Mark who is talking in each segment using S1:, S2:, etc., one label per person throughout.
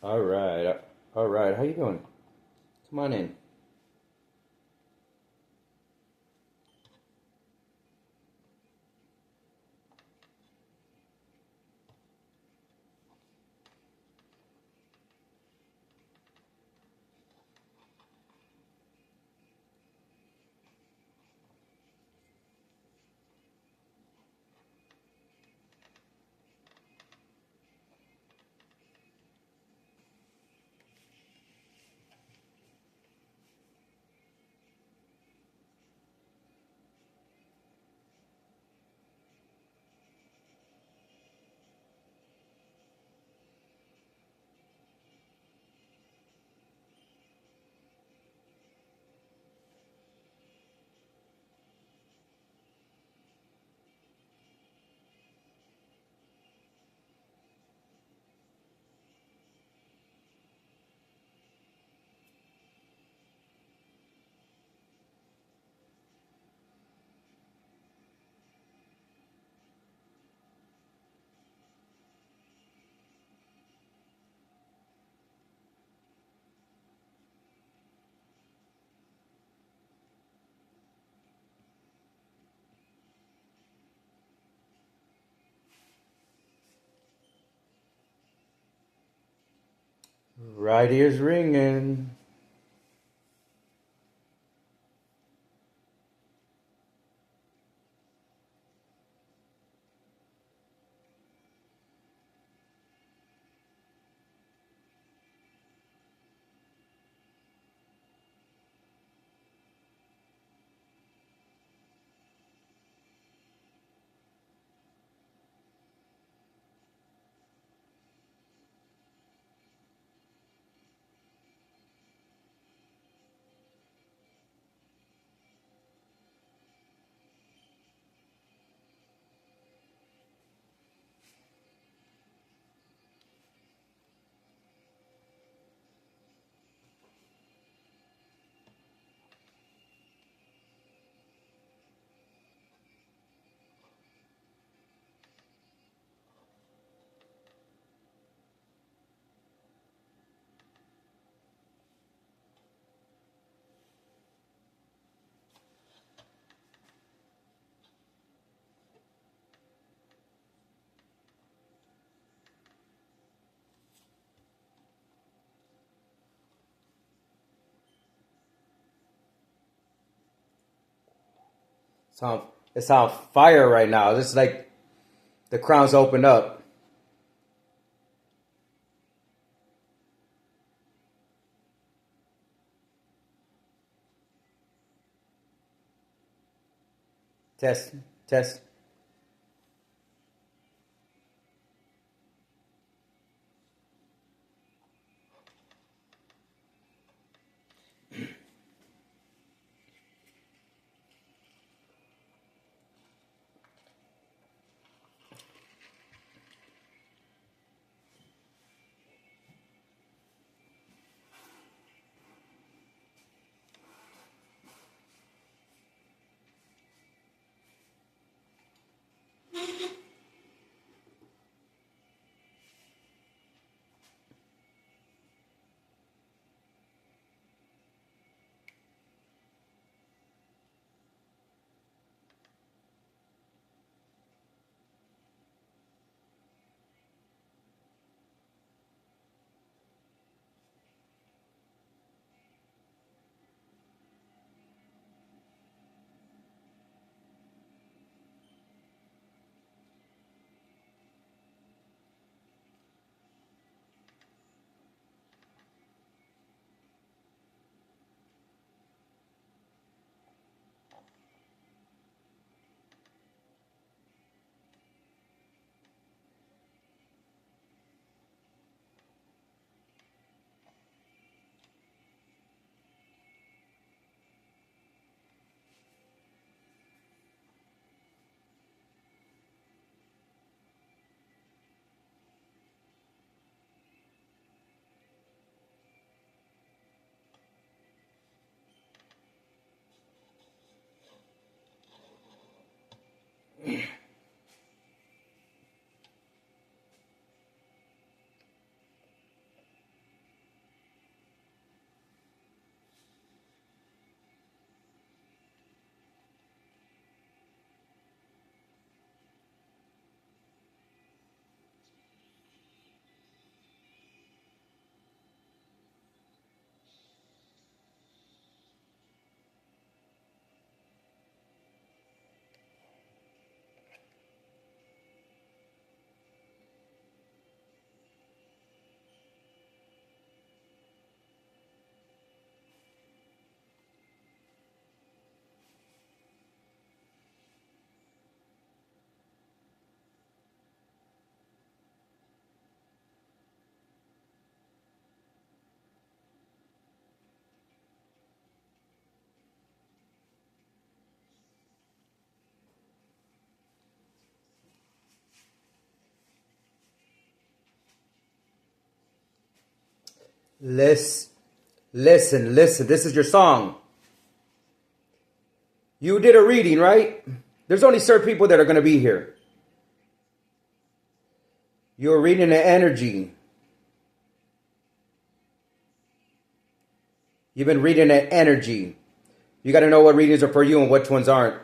S1: All right. All right. How you doing? Come on in. Right ear's ringing. It's on. It's on fire right now. This is like the crown's opened up. Test. Test. Listen, listen. This is your song. You did a reading, right? There's only certain people that are going to be here. You're reading the energy. You've been reading the energy. You got to know what readings are for you and which ones aren't.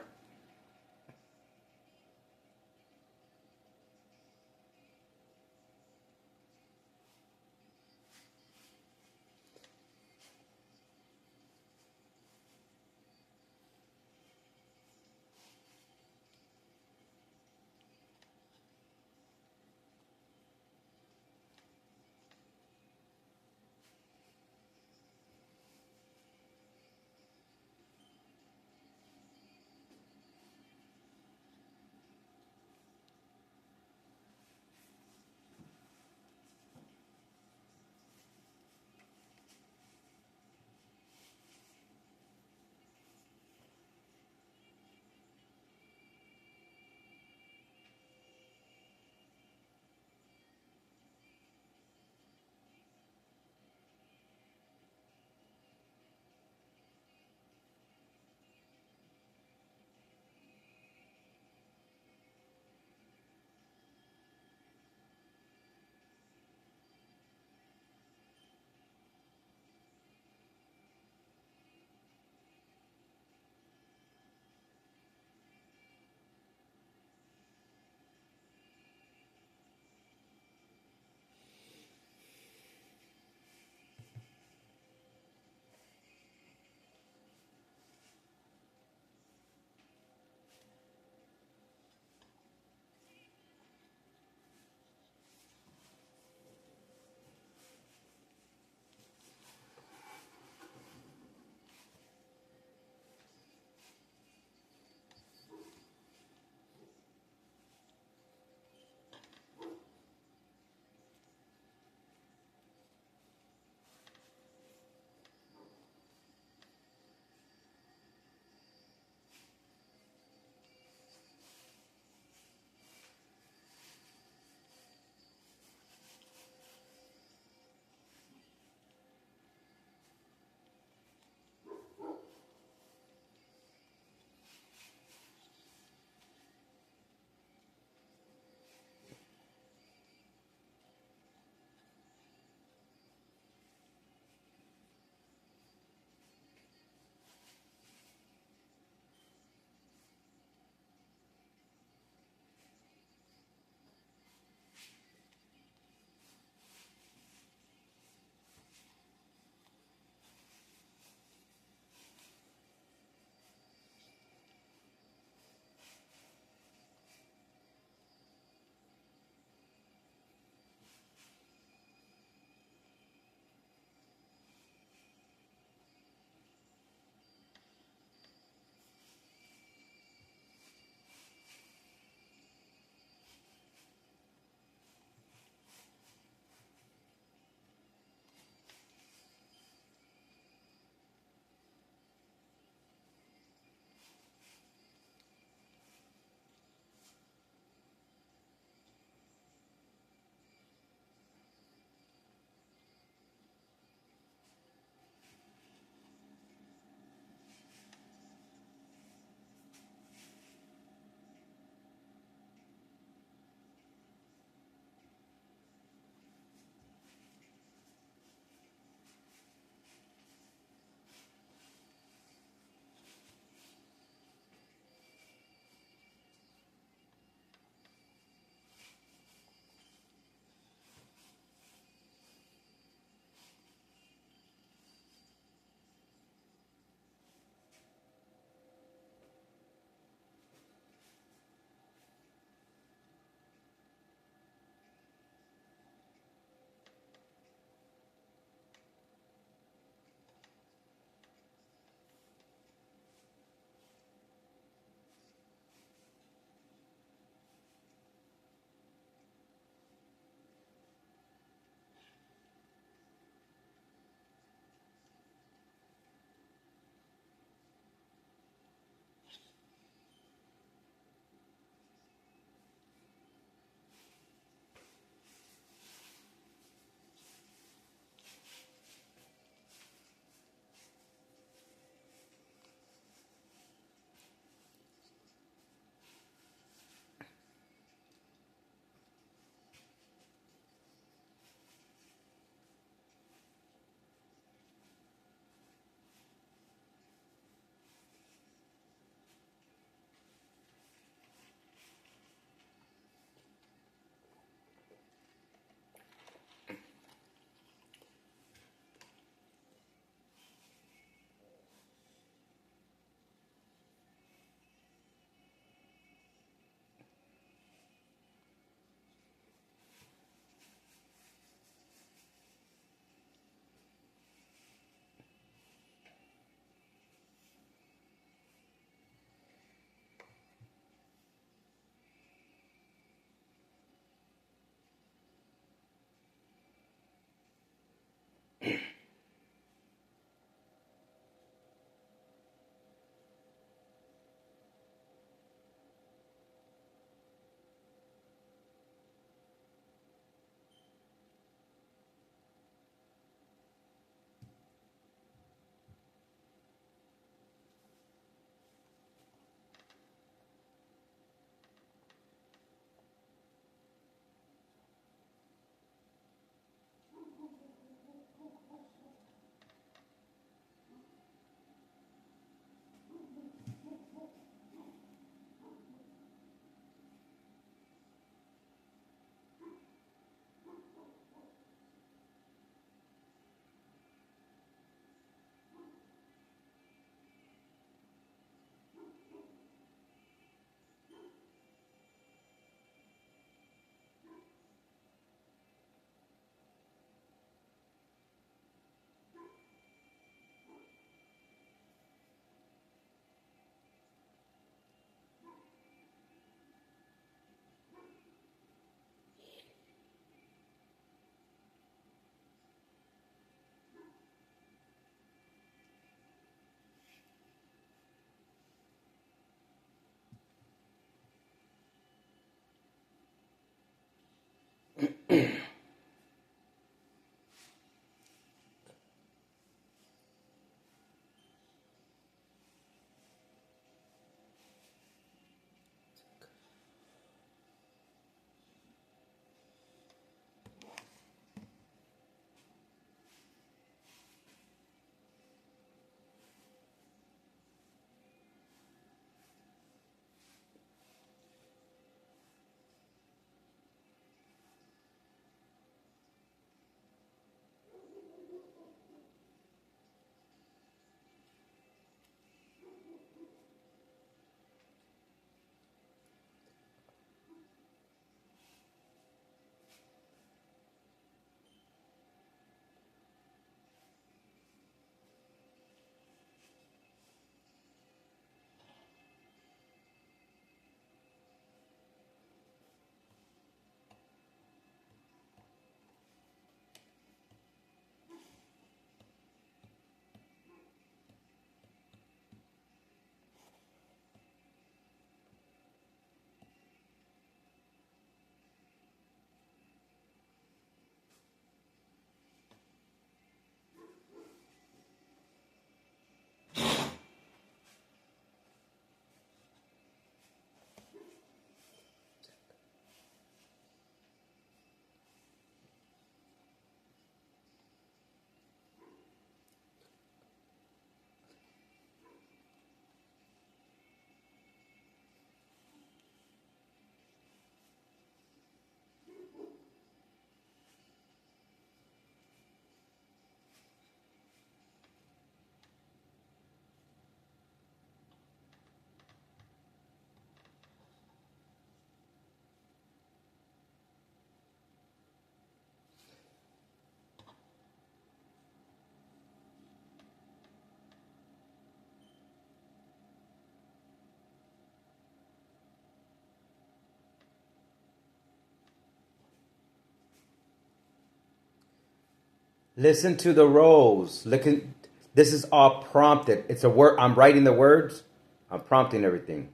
S1: Listen to the roles. This is all prompted. It's a word. I'm writing the words. I'm prompting everything.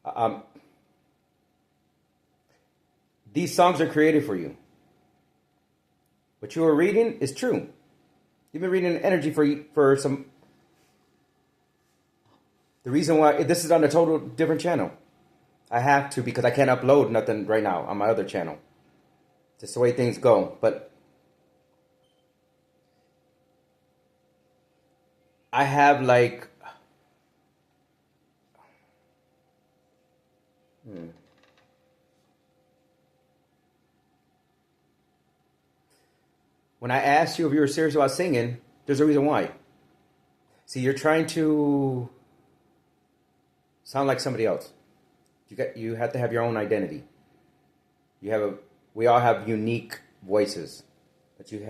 S1: Um, these songs are created for you. What you were reading is true. You've been reading energy for some. The reason why this is on a total different channel. I have to because I can't upload nothing right now on my other channel. Just the way things go. But I have like when I asked you if you were serious about singing, there's a reason why. See, you're trying to sound like somebody else. You have to have your own identity. We all have unique voices. But you're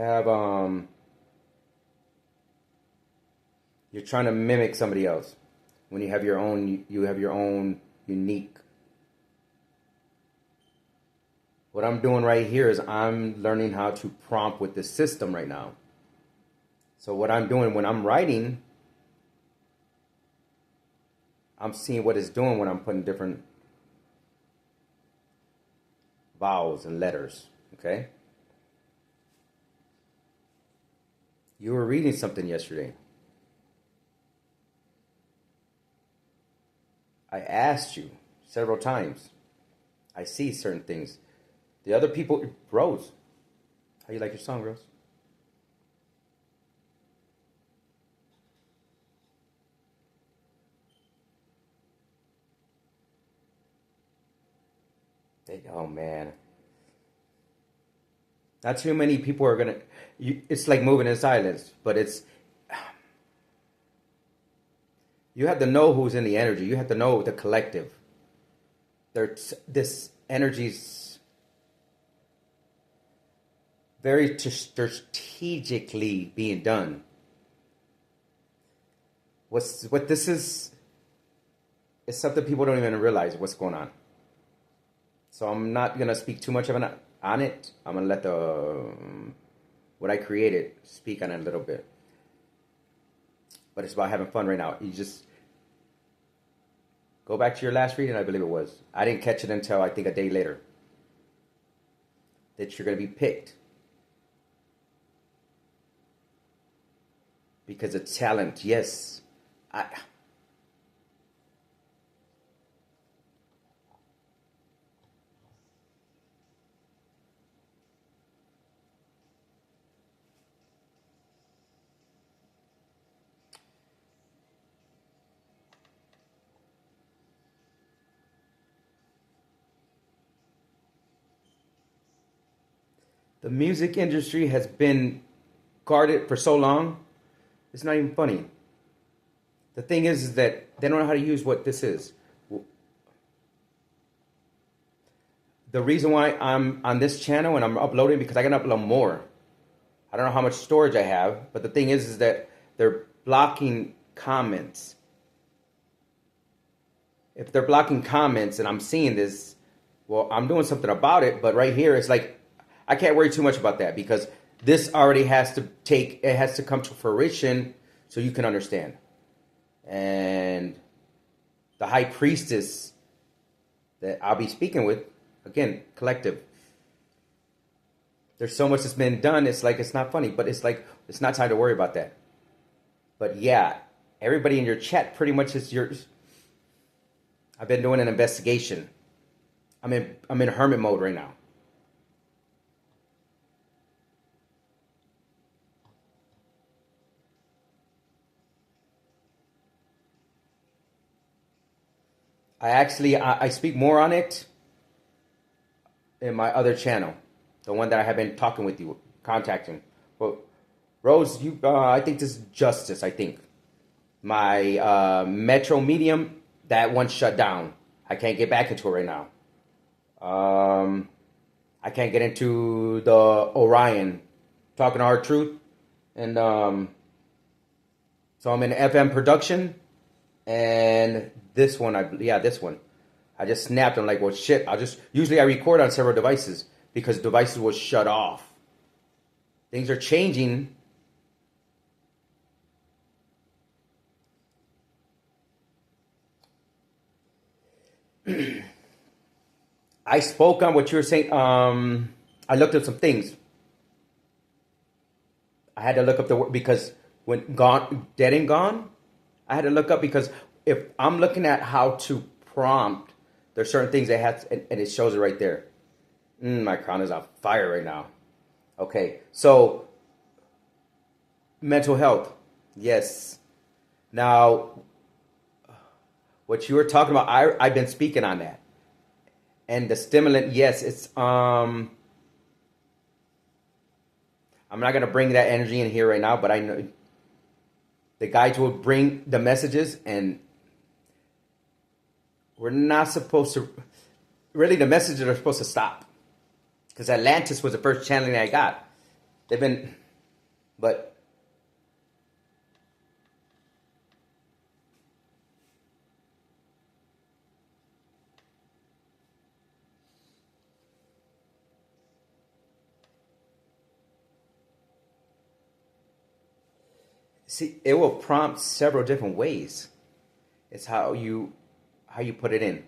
S1: trying to mimic somebody else. When you have your own unique. What I'm doing right here is I'm learning how to prompt with this system right now. So what I'm doing when I'm writing, I'm seeing what it's doing when I'm putting different vowels and letters, okay? You were reading something yesterday. I asked you several times. I see certain things. The other people, Rose, how you like your song, Rose? Oh man, not too many people are gonna. It's like moving in silence, but you have to know who's in the energy. You have to know the collective. This energy's very strategically being done. What this is something people don't even realize what's going on. So I'm not gonna speak too much on it. I'm gonna let what I created speak on it a little bit. But it's about having fun right now. You just go back to your last reading, I believe it was. I didn't catch it until I think a day later. That you're gonna be picked. Because of talent, yes. The music industry has been guarded for so long, it's not even funny. The thing is that they don't know how to use what this is. The reason why I'm on this channel and I'm uploading because I can upload more. I don't know how much storage I have, but the thing is that they're blocking comments. If they're blocking comments and I'm seeing this, well, I'm doing something about it, but right here it's like I can't worry too much about that because this already has to come to fruition so you can understand. And the high priestess that I'll be speaking with, again, collective. There's so much that's been done, it's like it's not funny, but it's like it's not time to worry about that. But yeah, everybody in your chat pretty much is yours. I've been doing an investigation. I'm in hermit mode right now. I speak more on it in my other channel, the one that I have been talking with you, contacting. Well, Rose, I think this is Justice. I think my Metro Medium, that one shut down. I can't get back into it right now. I can't get into the Orion, Talking Our Truth, and so I'm in FM production. And this one, this one. I just snapped. I'm like, well, shit. Usually I record on several devices because devices will shut off. Things are changing. I spoke on what you were saying. I looked up some things. I had to look up the word because when gone, dead and gone, I had to look up because if I'm looking at how to prompt, there's certain things that has, and it shows it right there. My crown is on fire right now. Okay, so mental health, yes. Now, what you were talking about, I've been speaking on that, and the stimulant, yes, it's I'm not gonna bring that energy in here right now, but I know the guides will bring the messages, and we're not supposed to. Really, the messages are supposed to stop because Atlantis was the first channeling I got. They've been, but see, it will prompt several different ways. It's how you put it in.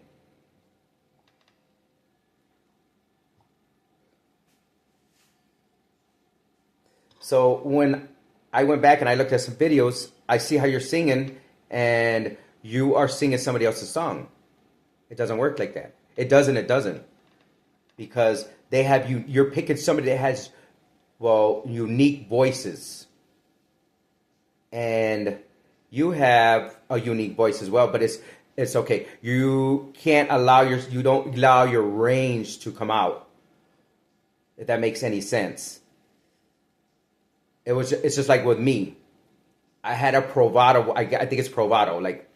S1: So when I went back and I looked at some videos, I see how you're singing, and you are singing somebody else's song. It doesn't work like that. It doesn't. It doesn't, because they have you. You're picking somebody that has, well, unique voices, and you have a unique voice as well. But it's okay. You don't allow your range to come out. If that makes any sense. It's just like with me. I had a Provado. I think it's Provado. Like,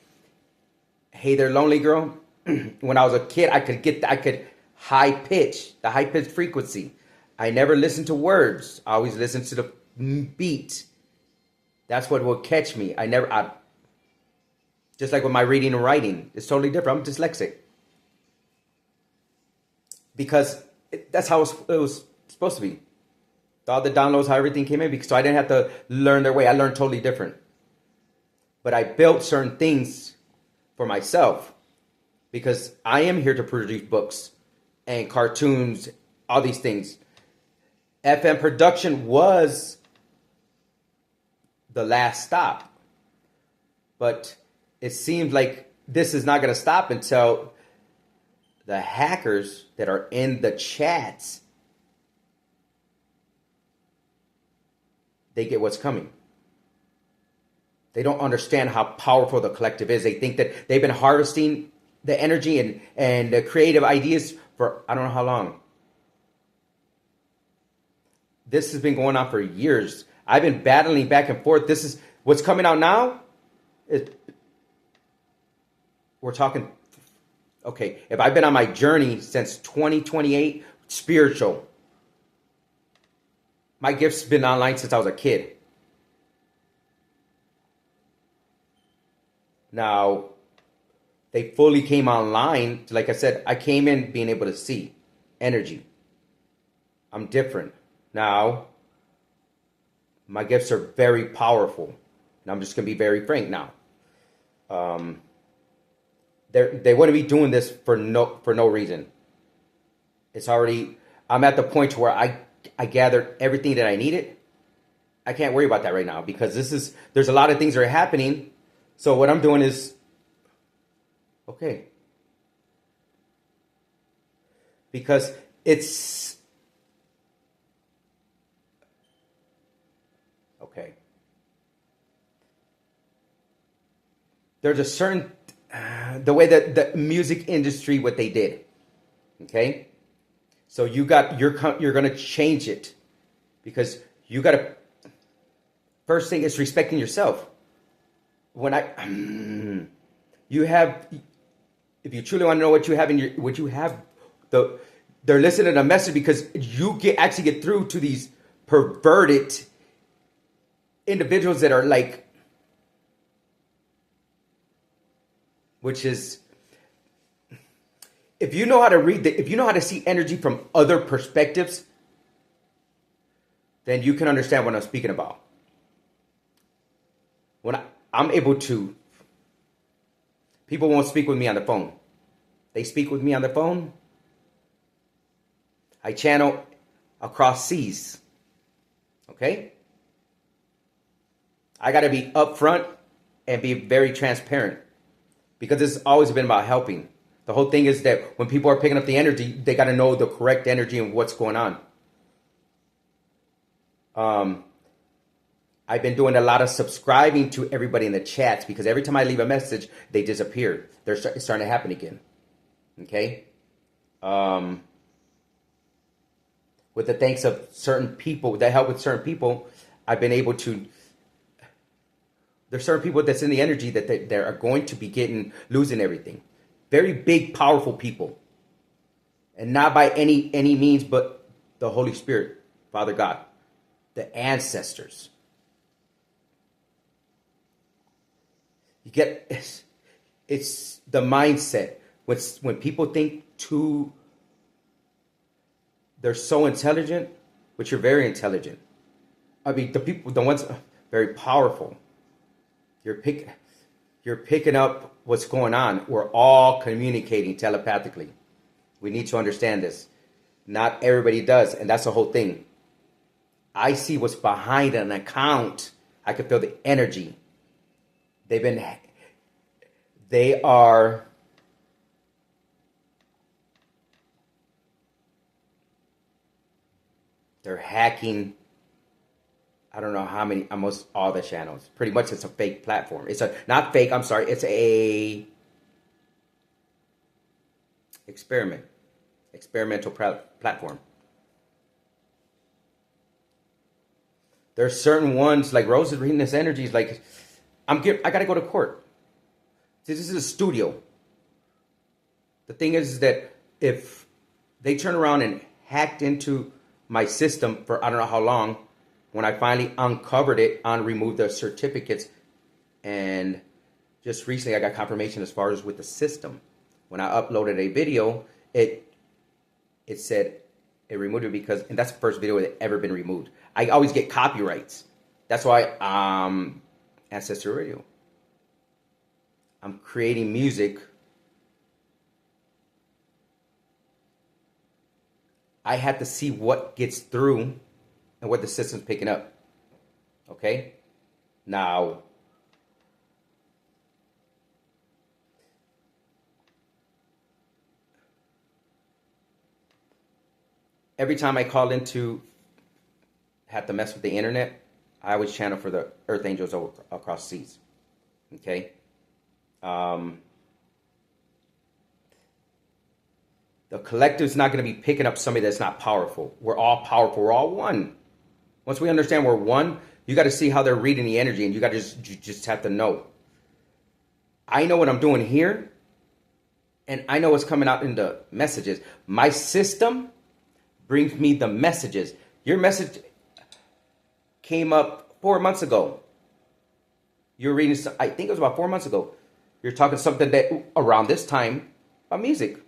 S1: hey there, lonely girl. When I was a kid, I could the high pitch frequency. I never listened to words. I always listened to the beat. That's what will catch me. Just like with my reading and writing, it's totally different. I'm dyslexic because that's how it was supposed to be. All the downloads, how everything came in, because so I didn't have to learn their way. I learned totally different. But I built certain things for myself because I am here to produce books and cartoons, all these things. FM production was the last stop. But it seems like this is not going to stop until the hackers that are in the chats, they get what's coming. They don't understand how powerful the collective is. They think that they've been harvesting the energy and the creative ideas for I don't know how long. This has been going on for years. I've been battling back and forth. This is what's coming out now. We're talking, okay, if I've been on my journey since 2028, spiritual. My gift's been online since I was a kid. Now, they fully came online. Like I said, I came in being able to see energy. I'm different. Now, my gifts are very powerful. And I'm just going to be very frank now. They wouldn't be doing this for no reason. I'm at the point where I gathered everything that I needed. I can't worry about that right now because there's a lot of things that are happening. So what I'm doing is, okay. Because it's, okay. There's a certain, the way that the music industry, what they did. Okay. So you're going to change it because you got to, first thing is respecting yourself. You have, if you truly want to know what you have they're listening to a message because you actually get through to these perverted individuals that are like, which is, if you know how to read if you know how to see energy from other perspectives, then you can understand what I'm speaking about. When I'm able to, people won't speak with me on the phone. They speak with me on the phone. I channel across seas. Okay? I got to be upfront and be very transparent because it's always been about helping. The whole thing is that when people are picking up the energy, they got to know the correct energy and what's going on. I've been doing a lot of subscribing to everybody in the chats because every time I leave a message, they disappear. It's starting to happen again. Okay? With the thanks of certain people, that help with certain people, I've been able to. There's certain people that's in the energy that they are going to be losing everything. Very big, powerful people. And not by any means, but the Holy Spirit, Father God, the ancestors. You get, it's the mindset. When people think they're so intelligent, but you're very intelligent. I mean, the ones very powerful. You're picking up what's going on. We're all communicating telepathically. We need to understand this. Not everybody does, and that's the whole thing. I see what's behind an account. I can feel the energy. They're hacking. I don't know how many, almost all the channels. Pretty much it's a fake platform. Not fake, I'm sorry. It's a experimental platform. There's certain ones, like Rose is reading this energy, is like, I got to go to court. This is a studio. The thing is that if they turn around and hacked into my system for I don't know how long, when I finally uncovered it, removed the certificates, and just recently I got confirmation as far as with the system. When I uploaded a video, it said it removed it because, and that's the first video that ever been removed. I always get copyrights. That's why Ancestor Radio. I'm creating music. I have to see what gets through and what the system's picking up. Okay? Now, every time I call into have to mess with the internet, I always channel for the Earth Angels across seas. Okay? The collective is not going to be picking up somebody that's not powerful. We're all powerful. We're all one. Once we understand we're one, you got to see how they're reading the energy, and you just have to know. I know what I'm doing here, and I know what's coming out in the messages. My system brings me the messages. Your message came up 4 months ago. You're reading, I think it was about 4 months ago. You're talking something that around this time about music.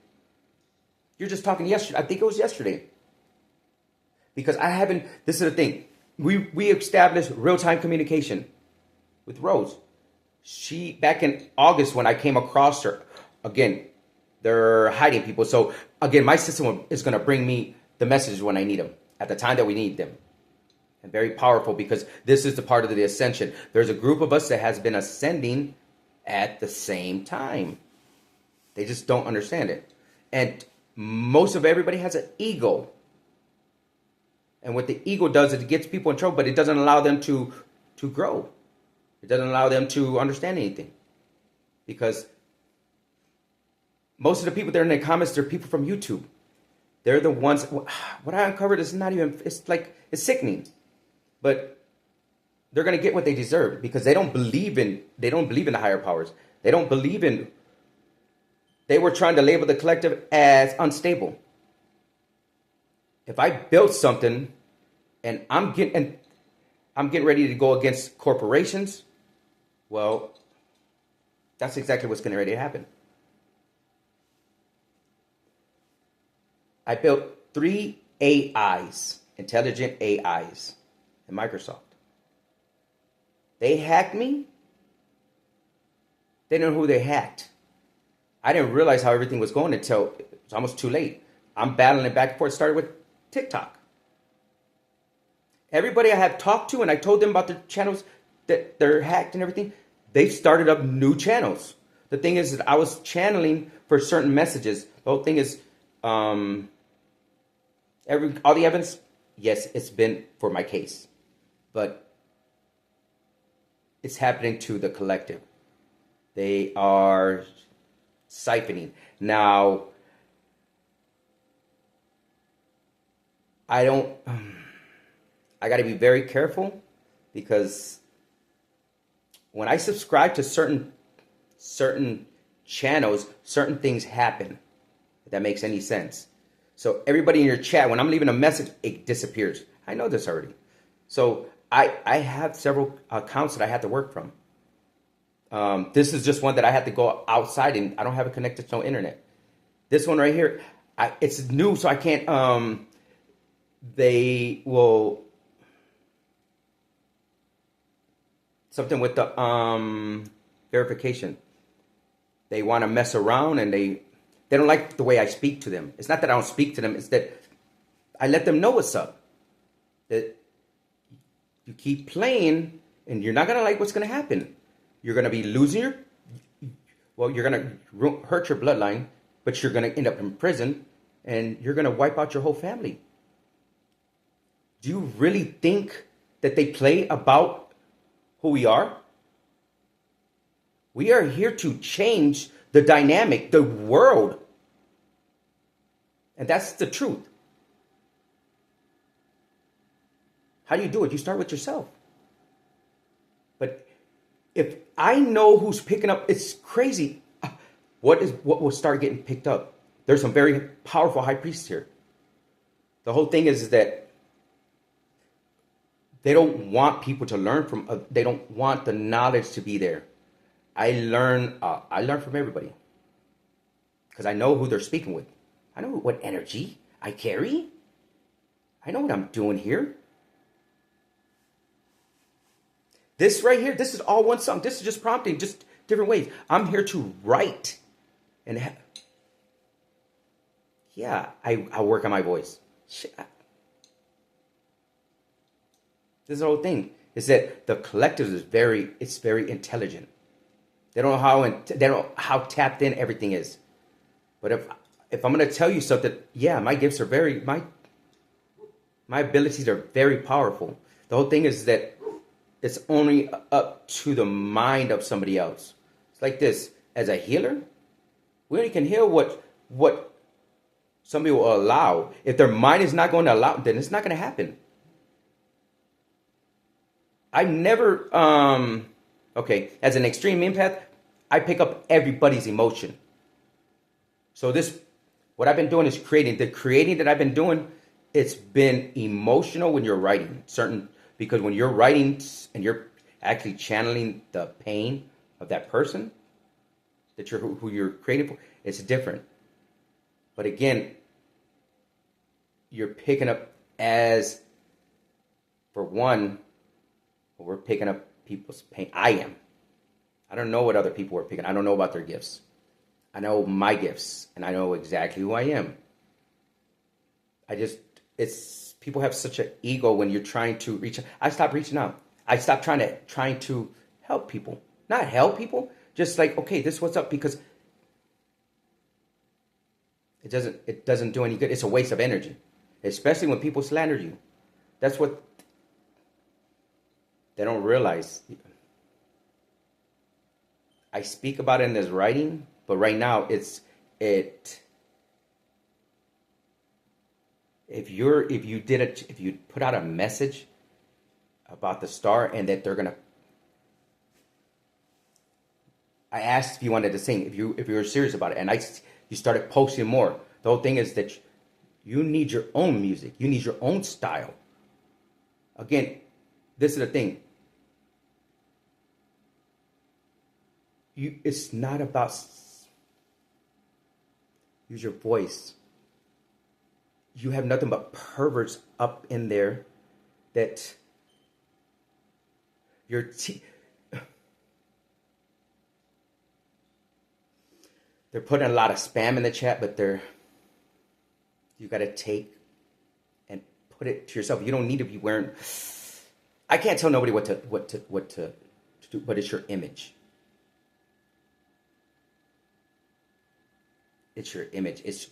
S1: You're just talking yesterday. I think it was yesterday. Because this is the thing. We established real-time communication with Rose. Back in August when I came across her, again, they're hiding people. So again, my system is going to bring me the messages when I need them, at the time that we need them. And very powerful because this is the part of the ascension. There's a group of us that has been ascending at the same time. They just don't understand it. And most of everybody has an ego. And what the ego does is it gets people in trouble, but it doesn't allow them to grow. It doesn't allow them to understand anything. Because most of the people that are in the comments, they're people from YouTube. They're the ones, what I uncovered is not even, it's sickening. But they're going to get what they deserve because they don't believe in the higher powers. They were trying to label the collective as unstable. If I built something and I'm getting ready to go against corporations, well, that's exactly what's getting ready to happen. I built 3 AIs, intelligent AIs. and Microsoft. They hacked me. They didn't know who they hacked. I didn't realize how everything was going until it was almost too late. I'm battling it back and forth. Started with TikTok. Everybody I have talked to and I told them about their channels that they're hacked and everything, they've started up new channels. The thing is that I was channeling for certain messages. The whole thing is, all the evidence, yes, it's been for my case, but it's happening to the collective. They are siphoning. Now, I got to be very careful because when I subscribe to certain channels, certain things happen. If that makes any sense. So everybody in your chat, when I'm leaving a message, it disappears. I know this already. So I have several accounts that I had to work from. This is just one that I had to go outside and I don't have it connected to no internet. This one right here, it's new, so I can't. They will something with the verification. They want to mess around and they don't like the way I speak to them. It's not that I don't speak to them. It's that I let them know what's up. That you keep playing and you're not going to like what's going to happen. You're going to be losing you're going to hurt your bloodline, but you're going to end up in prison and you're going to wipe out your whole family. Do you really think that they play about who we are? We are here to change the dynamic, the world. And that's the truth. How do you do it? You start with yourself. But if I know who's picking up, it's crazy. What will start getting picked up? There's some very powerful high priests here. The whole thing is that they don't want people to learn from. They don't want the knowledge to be there. I learn from everybody because I know who they're speaking with. I know what energy I carry. I know what I'm doing here. This right here, this is all one song. This is just prompting, just different ways. I'm here to write. And I work on my voice. Shit. This is the whole thing. Is that the collective is very intelligent. They don't know how tapped in everything is. But if I'm gonna tell you something, yeah, my gifts are my abilities are very powerful. The whole thing is that it's only up to the mind of somebody else. It's like this. As a healer, we only can heal what somebody will allow. If their mind is not going to allow, then it's not going to happen. I never, as an extreme empath, I pick up everybody's emotion. So what I've been doing is creating. The creating that I've been doing, it's been emotional when you're writing. Because when you're writing and you're actually channeling the pain of that person, who you're creating for, it's different. But again, you're picking up we're picking up people's pain. I am. I don't know what other people are picking. I don't know about their gifts. I know my gifts, and I know exactly who I am. People have such an ego when you're trying to reach out. I stopped reaching out. I stopped trying to help people. Not help people, just like, okay, this is what's up, because it doesn't do any good. It's a waste of energy, especially when people slander you. That's what they don't realize. I speak about it in this writing, but right now if you put out a message about the star and that they're gonna, I asked if you wanted to sing, if you were serious about it, and you started posting more. The whole thing is that you need your own music, you need your own style. Again, this is the thing. It's not about use your voice. You have nothing but perverts up in there that Your t- they're putting a lot of spam in the chat, but you got to take and put it to yourself. You don't need to be wearing. I can't tell nobody what to do, but it's your image. It's your image. It's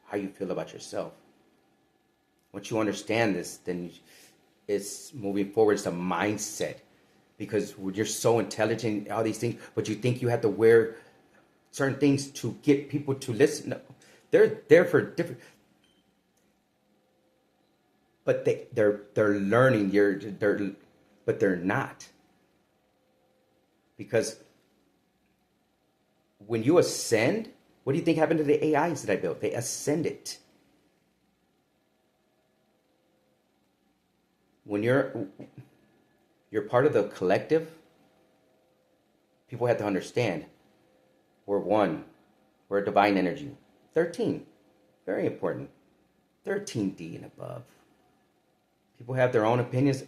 S1: how you feel about yourself. Once you understand this, then it's moving forward. It's a mindset, because you're so intelligent, all these things, but you think you have to wear certain things to get people to listen. No, they're there for different, but they're learning. But they're not, because when you ascend, what do you think happened to the AIs that I built? They ascended. When you're part of the collective, people have to understand we're one. We're a divine energy. 13, very important. 13D and above. People have their own opinions.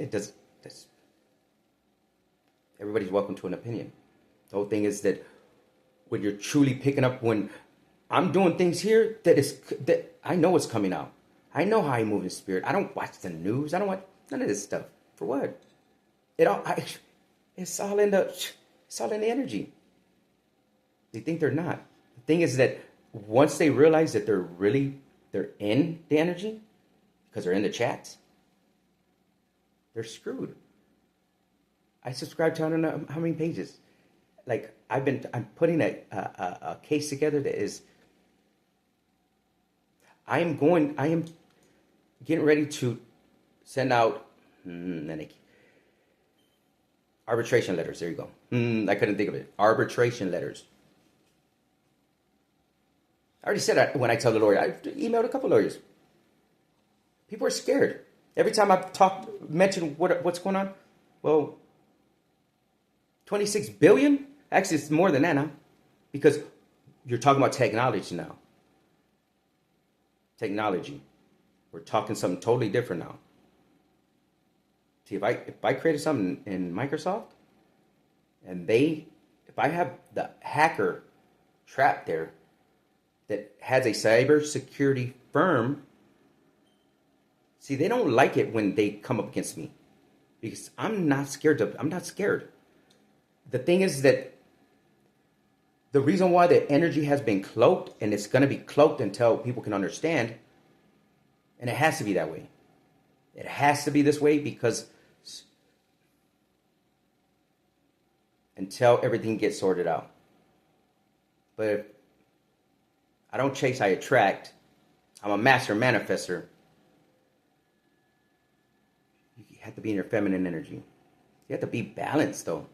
S1: Everybody's welcome to an opinion. The whole thing is that when you're truly picking up, when I'm doing things here that I know what's coming out. I know how I move in spirit. I don't watch the news. I don't watch none of this stuff. For what? It's all in the energy. They think they're not. The thing is that once they realize that they're in the energy, because they're in the chats, they're screwed. I subscribe to I don't know how many pages. Like I'm putting a case together that is. I am getting ready to send out arbitration letters. There you go. I couldn't think of it. Arbitration letters. I already said that when I tell the lawyer. I emailed a couple lawyers. People are scared. Every time I mention what's going on, well, 26 billion? Actually, it's more than that now, because you're talking about technology now. Technology. We're talking something totally different now. See, if I created something in Microsoft, and if I have the hacker trapped there that has a cybersecurity firm, see, they don't like it when they come up against me, because I'm not scared. The thing is that the reason why the energy has been cloaked, and it's going to be cloaked until people can understand, and it has to be that way. It has to be this way, because until everything gets sorted out. But if I don't chase, I attract. I'm a master manifester. You have to be in your feminine energy. You have to be balanced, though.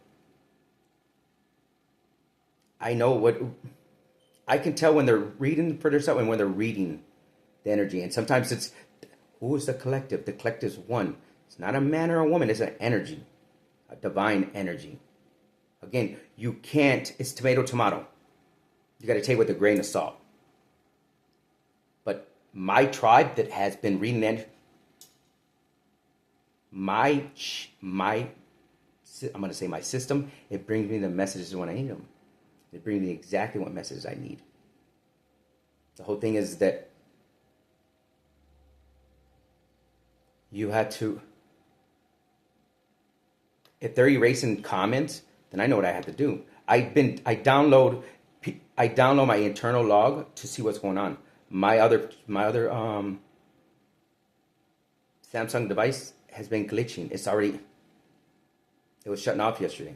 S1: I can tell when they're reading for themselves and when they're reading the energy. And sometimes it's, who is the collective? The collective is one. It's not a man or a woman. It's an energy, a divine energy. Again, you can't, it's tomato. You got to take it with a grain of salt. But my tribe that has been reading energy, I'm going to say my system, it brings me the messages when I need them. It brings me exactly what messages I need. The whole thing is that you had to, if they're erasing comments, then I know what I have to do. I download my internal log to see what's going on. My other Samsung device has been glitching. It was shutting off yesterday.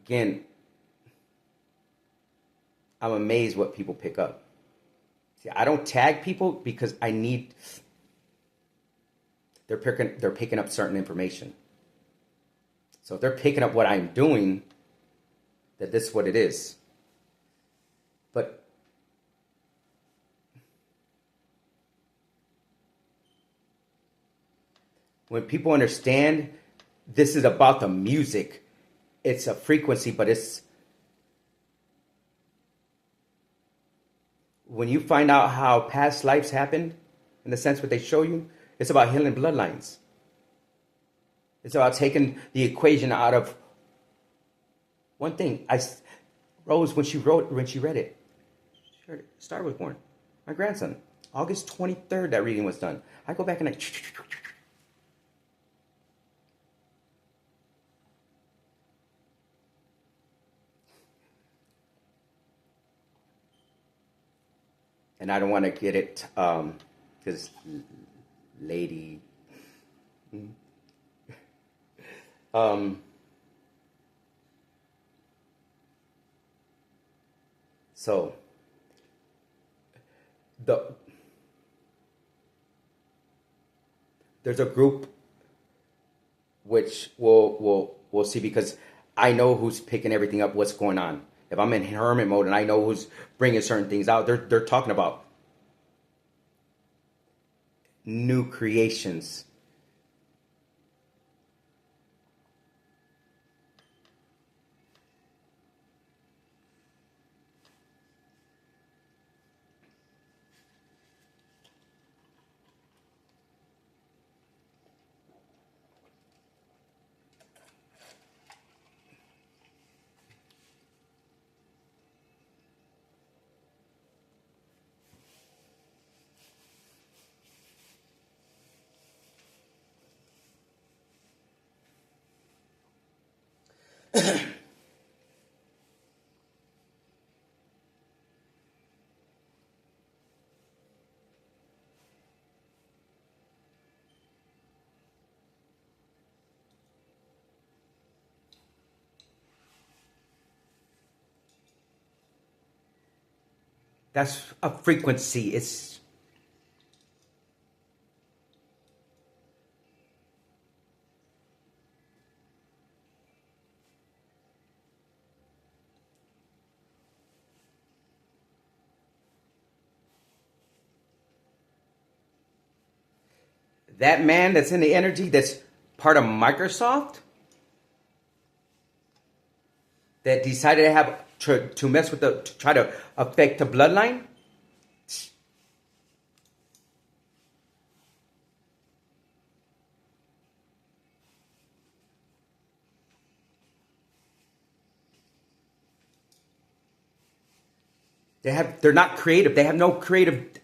S1: Again, I'm amazed what people pick up. See, I don't tag people because they're picking up certain information. So if they're picking up what I'm doing, that this is what it is. But when people understand this is about the music, it's a frequency, but it's when you find out how past lives happened, in the sense what they show you, it's about healing bloodlines. It's about taking the equation out of one thing. Rose, when she read it, Star was born. My grandson, August 23rd, that reading was done. I go back and I don't want to get it because lady. Um, so the there's a group which we'll see because I know who's picking everything up, what's going on. If I'm in hermit mode and I know who's bringing certain things out, they're talking about new creations. That's a frequency. It's that man that's in the energy that's part of Microsoft that decided to have to mess with to try to affect the bloodline. They're not creative. They have no creative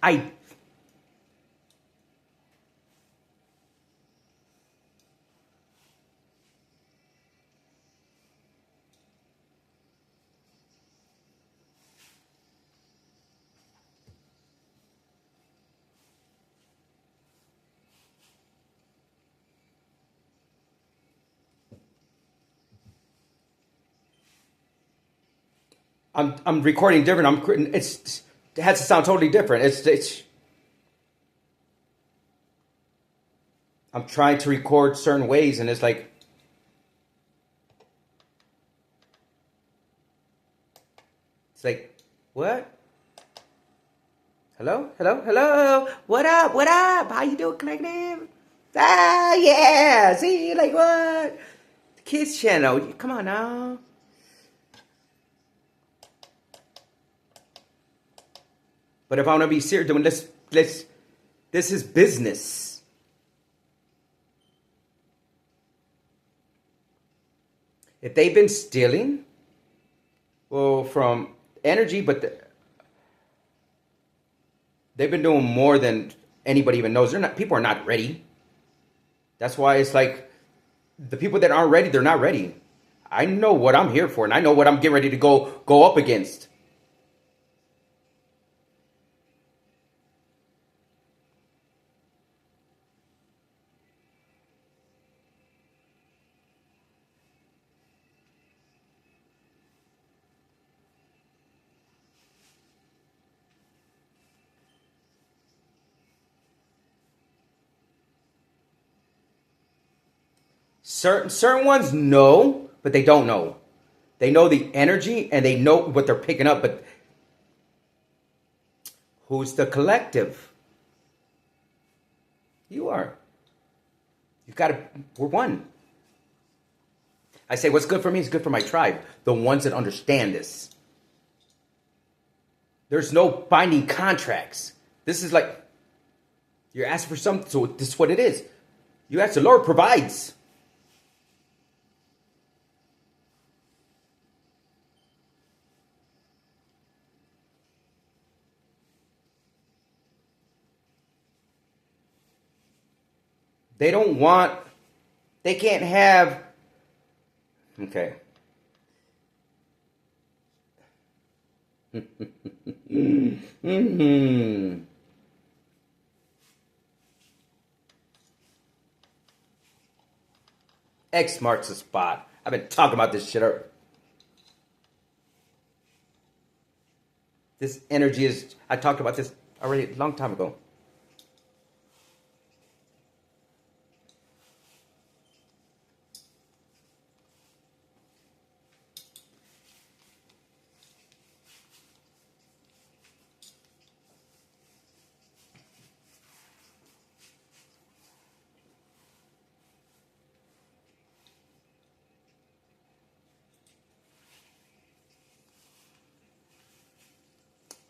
S1: I'm recording different. It has to sound totally different. It's I'm trying to record certain ways, and it's like what? Hello, hello, hello. What up? What up? How you doing, collective? Ah, yeah. See, like what? The kids channel. Come on now. But if I want to be serious, then let's. This is business. If they've been stealing, well, from energy, but they've been doing more than anybody even knows. People are not ready. That's why it's like the people that aren't ready, they're not ready. I know what I'm here for, and I know what I'm getting ready to go up against. Certain ones know, but they don't know. They know the energy and they know what they're picking up, but who's the collective? You are. You've got to. We're one. I say what's good for me is good for my tribe. The ones that understand this. There's no binding contracts. This is like you're asking for something, so this is what it is. You ask, the Lord provides. They don't want, they can't have, okay. Mm-hmm. X marks the spot. I've been talking about this shit. This energy is, I talked about this already a long time ago.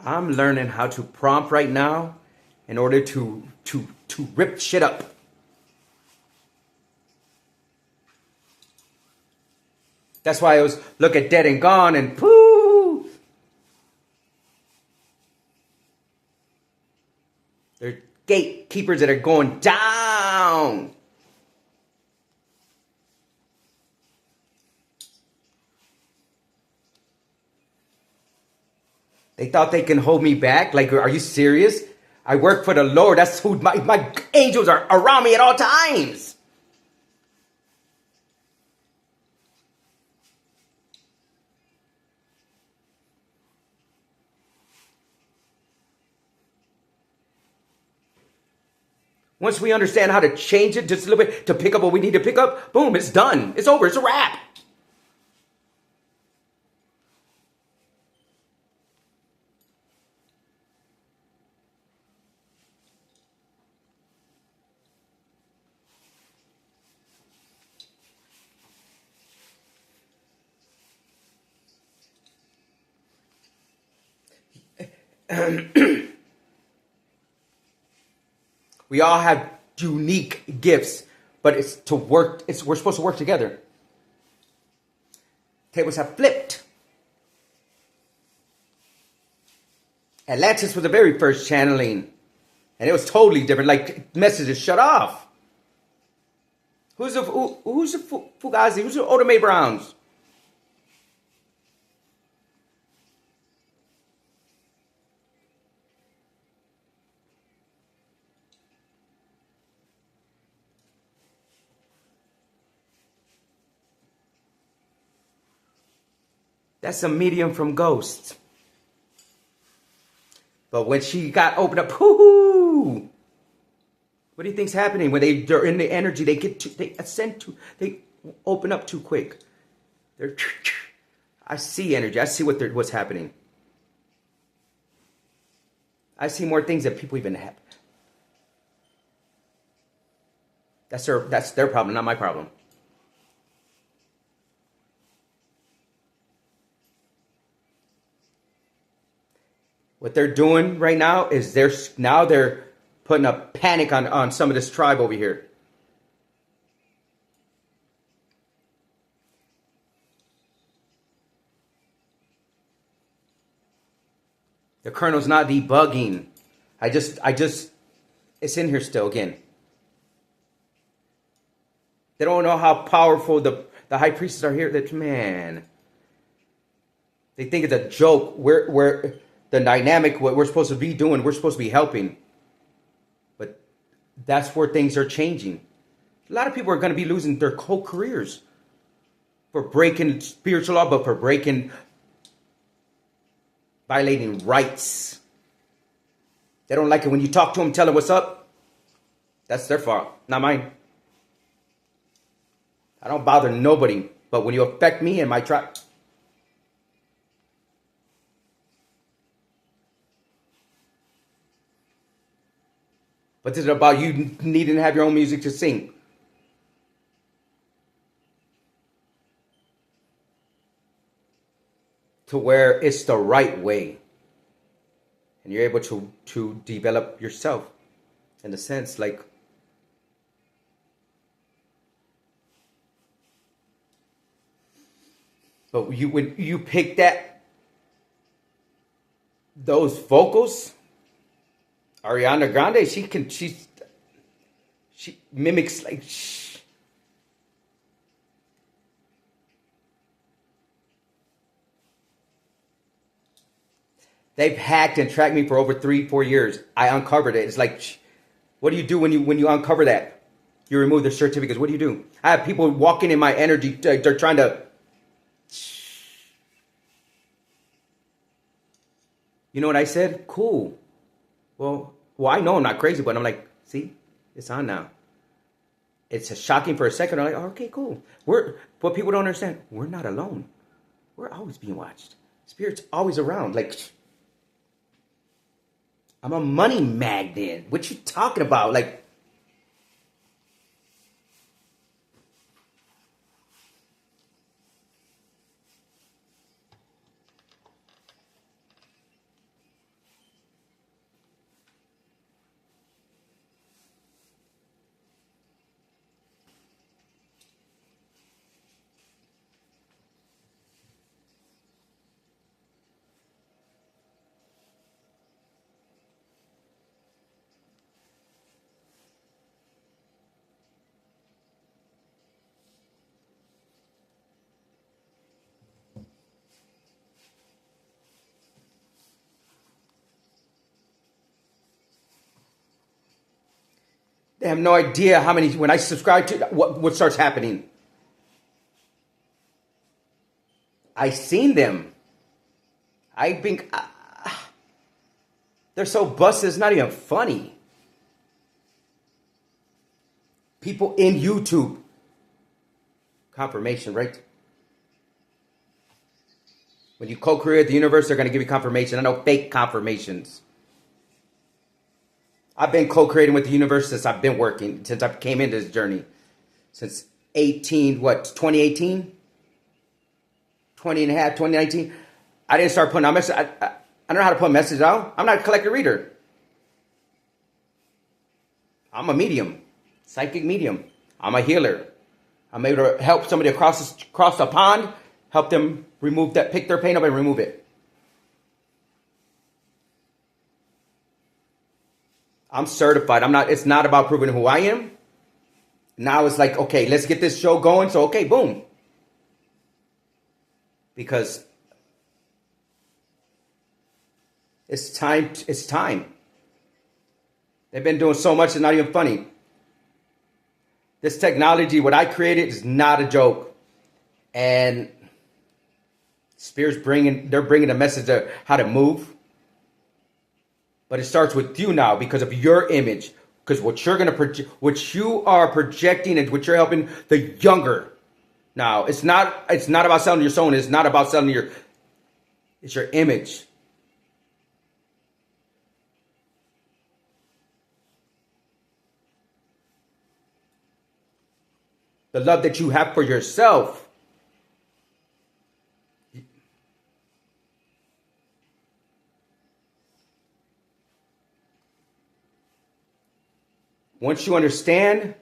S1: I'm learning how to prompt right now in order to rip shit up. That's why I was look at Dead and Gone and poo. They're gatekeepers that are going down. They thought they can hold me back? Like, are you serious? I work for the Lord. That's who my angels are around me at all times. Once we understand how to change it just a little bit to pick up what we need to pick up, boom, it's done. It's over. It's a wrap. We all have unique gifts, but it's to work. We're supposed to work together. Tables have flipped. Atlantis was the very first channeling, and it was totally different. Like messages shut off. Who's the Fugazi? Who's the Oda Mae Browns? That's a medium from Ghost. But when she got opened up, whoo! What do you think's happening? When they're in the energy, they open up too quick. I see energy. I see what's happening. I see more things that people even have. That's their problem, not my problem. What they're doing right now is they're putting a panic on some of this tribe over here. The Colonel's not debugging. It's in here still again. They don't know how powerful the high priests are here. That man, they think it's a joke. We're the dynamic, what we're supposed to be doing, we're supposed to be helping. But that's where things are changing. A lot of people are going to be losing their whole careers for breaking spiritual law, but for violating rights. They don't like it when you talk to them, tell them what's up. That's their fault, not mine. I don't bother nobody, but when you affect me and my tribe, but this is about you needing to have your own music to sing. To where it's the right way. And you're able to develop yourself. In a sense, like, but when you pick those vocals, Ariana Grande, mimics like shh. They've hacked and tracked me for over 3, 4 years. I uncovered it. It's like, shh. What do you do when you uncover that? You remove the certificates. What do you do? I have people walking in my energy. They're trying to. You know what I said? Cool. Well, I know I'm not crazy, but I'm like, see, it's on now. It's shocking for a second. I'm like, oh, okay, cool. What people don't understand, we're not alone. We're always being watched. Spirit's always around. Like, I'm a money magnet. What you talking about? Like, they have no idea how many. When I subscribe to what starts happening, I seen them. I think they're so busted. It's not even funny. People in YouTube, confirmation, right? When you co-create the universe, they're going to give you confirmation. I know fake confirmations. I've been co-creating with the universe since I've been working, since I came into this journey. Since 2018? 20 and a half, 2019. I didn't start putting out messages. I don't know how to put messages out. I'm not a collector reader. I'm a medium, psychic medium. I'm a healer. I'm able to help somebody across the pond, help them remove that, pick their pain up and remove it. I'm certified. It's not about proving who I am. Now it's like, okay, let's get this show going. So, okay, boom. Because it's time. It's time. They've been doing so much, it's not even funny. This technology, what I created, is not a joke. And Spirit's they're bringing a message of how to move. But it starts with you now because of your image. Because what you are projecting and what you're helping the younger. Now, it's not about selling your soul. It's not about selling it's your image. The love that you have for yourself. Once you understand,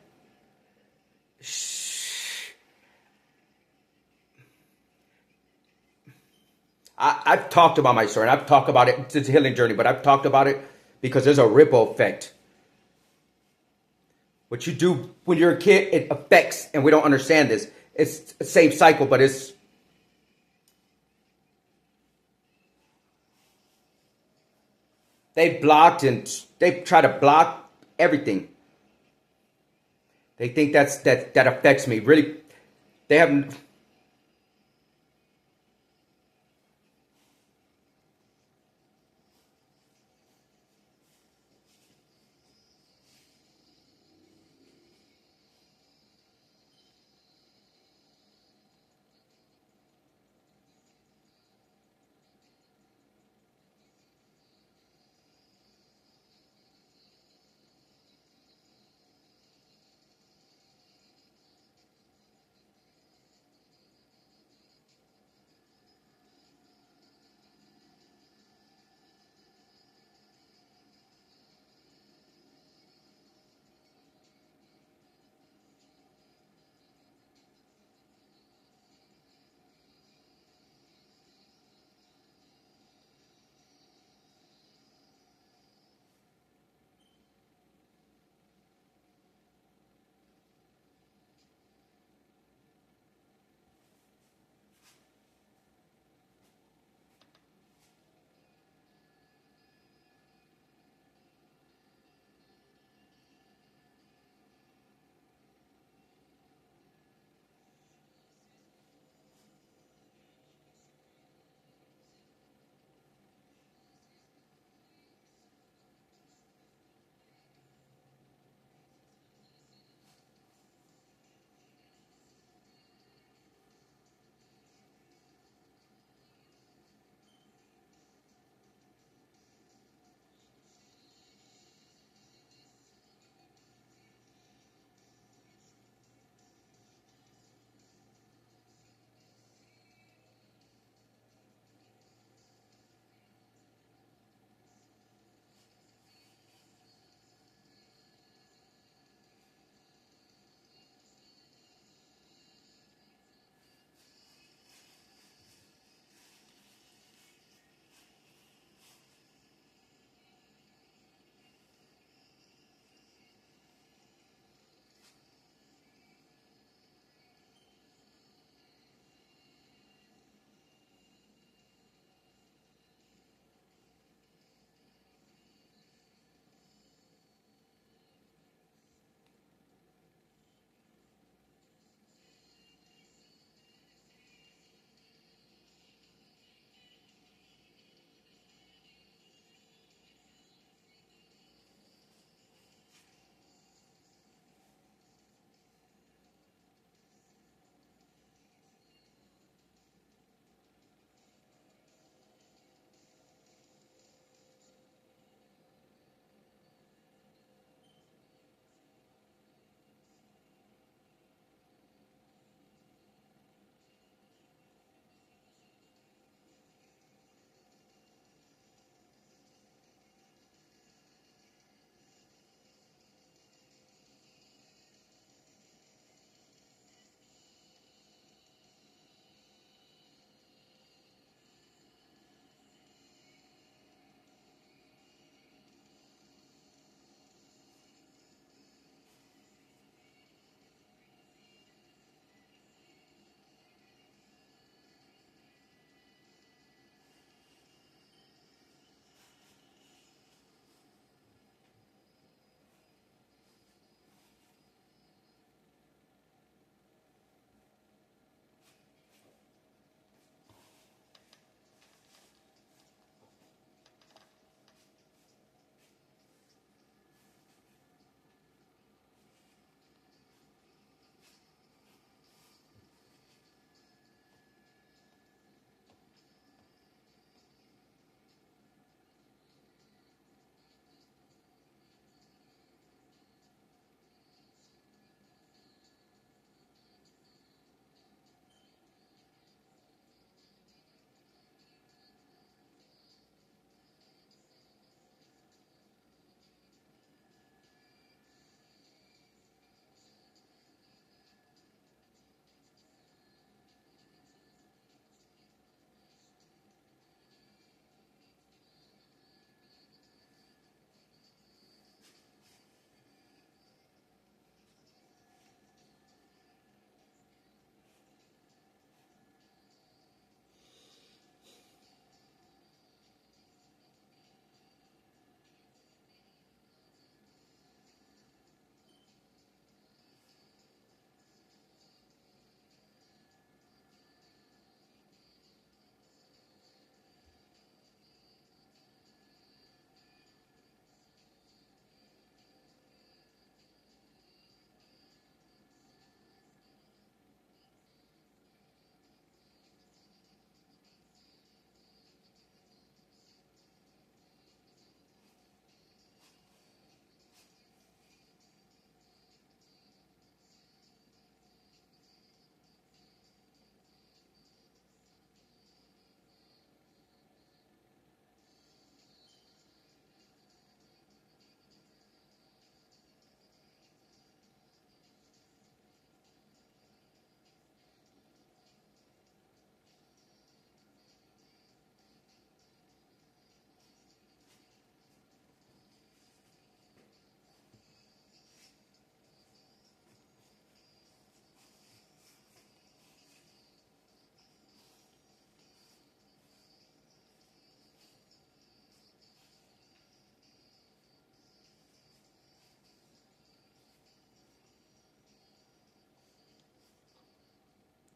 S1: I've talked about my story. And I've talked about it. It's a healing journey, but I've talked about it because there's a ripple effect. What you do when you're a kid, it affects, and we don't understand this. It's the same cycle, but they blocked and they try to block everything. They think that affects me. Really, they haven't.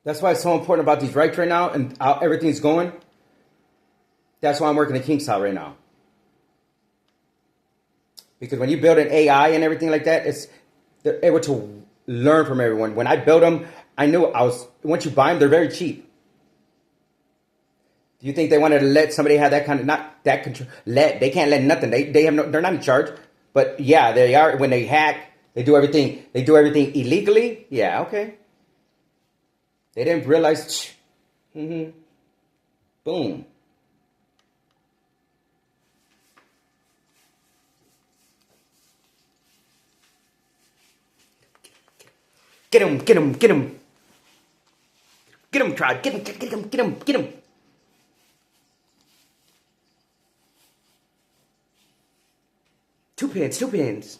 S1: That's why it's so important about these rights right now and how everything's going. That's why I'm working at King's right now. Because when you build an AI and everything like that, they're able to learn from everyone. When I built them, I knew once you buy them, they're very cheap. Do you think they wanted to let somebody have that kind of, not that control? They can't let nothing. They have no, they're not in charge. But yeah, they are. When they hack, they do everything. They do everything illegally. Yeah, okay. They didn't realize. Mm-hmm, boom. Get him! Get him! Get him! Get him, tribe! Get him! Get him! Get him! Get him! Two pins! Two pins!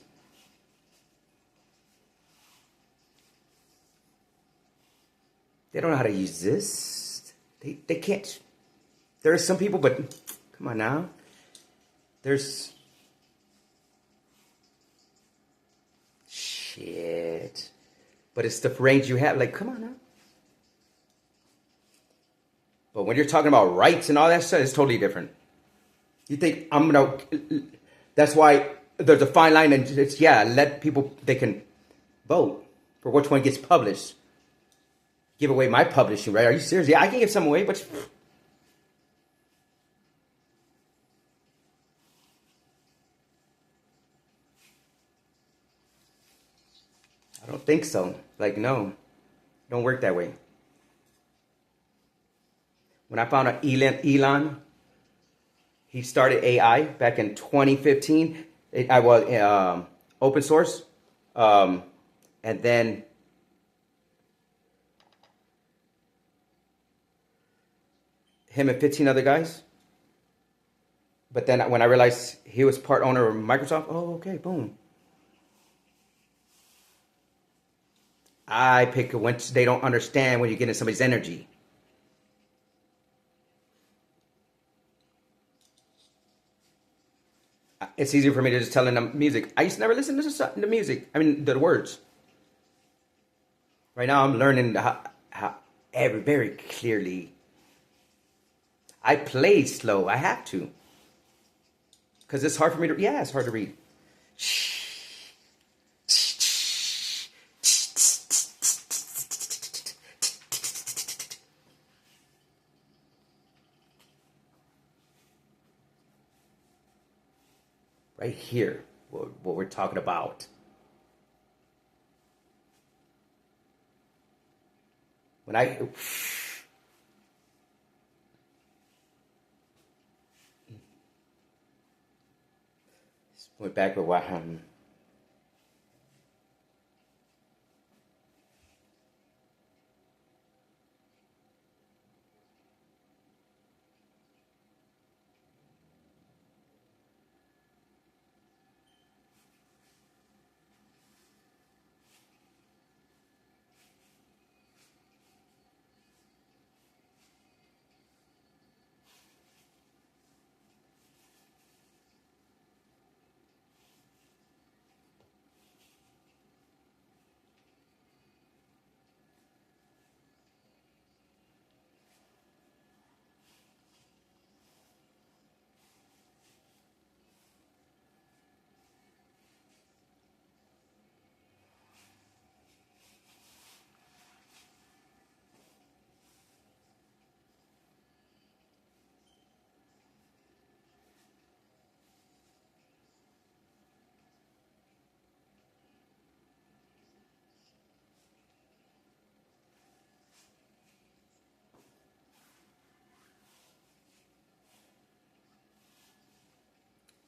S1: They don't know how to use this. They can't. There are some people, but come on now. There's shit. But it's the range you have. Like, come on now. But when you're talking about rights and all that stuff, it's totally different. You think I'm gonna? That's why there's a fine line, and it's let people they can vote for which one gets published. Give away my publishing, right? Are you serious? Yeah, I can give some away, but I don't think so. Like, no, don't work that way. When I found out Elon, he started AI back in 2015. I was open source, and then him and 15 other guys. But then when I realized he was part owner of Microsoft, oh, okay, boom. I pick once they don't understand when you get in somebody's energy. It's easier for me to just tell them music. I used to never listen to the music. I mean, the words. Right now, I'm learning how very clearly. I play slow. I have to. Because it's hard for me to, it's hard to read. Right here, what we're talking about. When I went back with what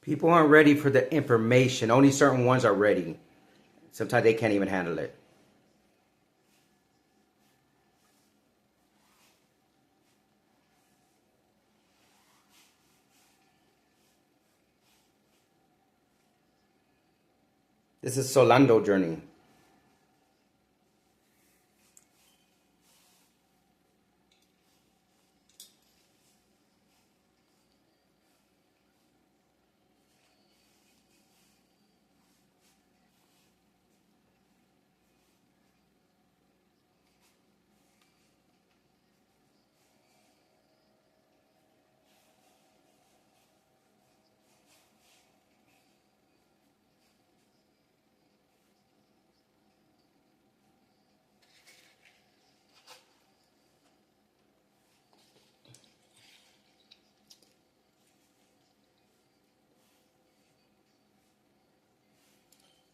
S1: people aren't ready for the information. Only certain ones are ready. Sometimes they can't even handle it. This is Solando journey.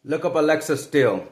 S1: Look up Alexa Still.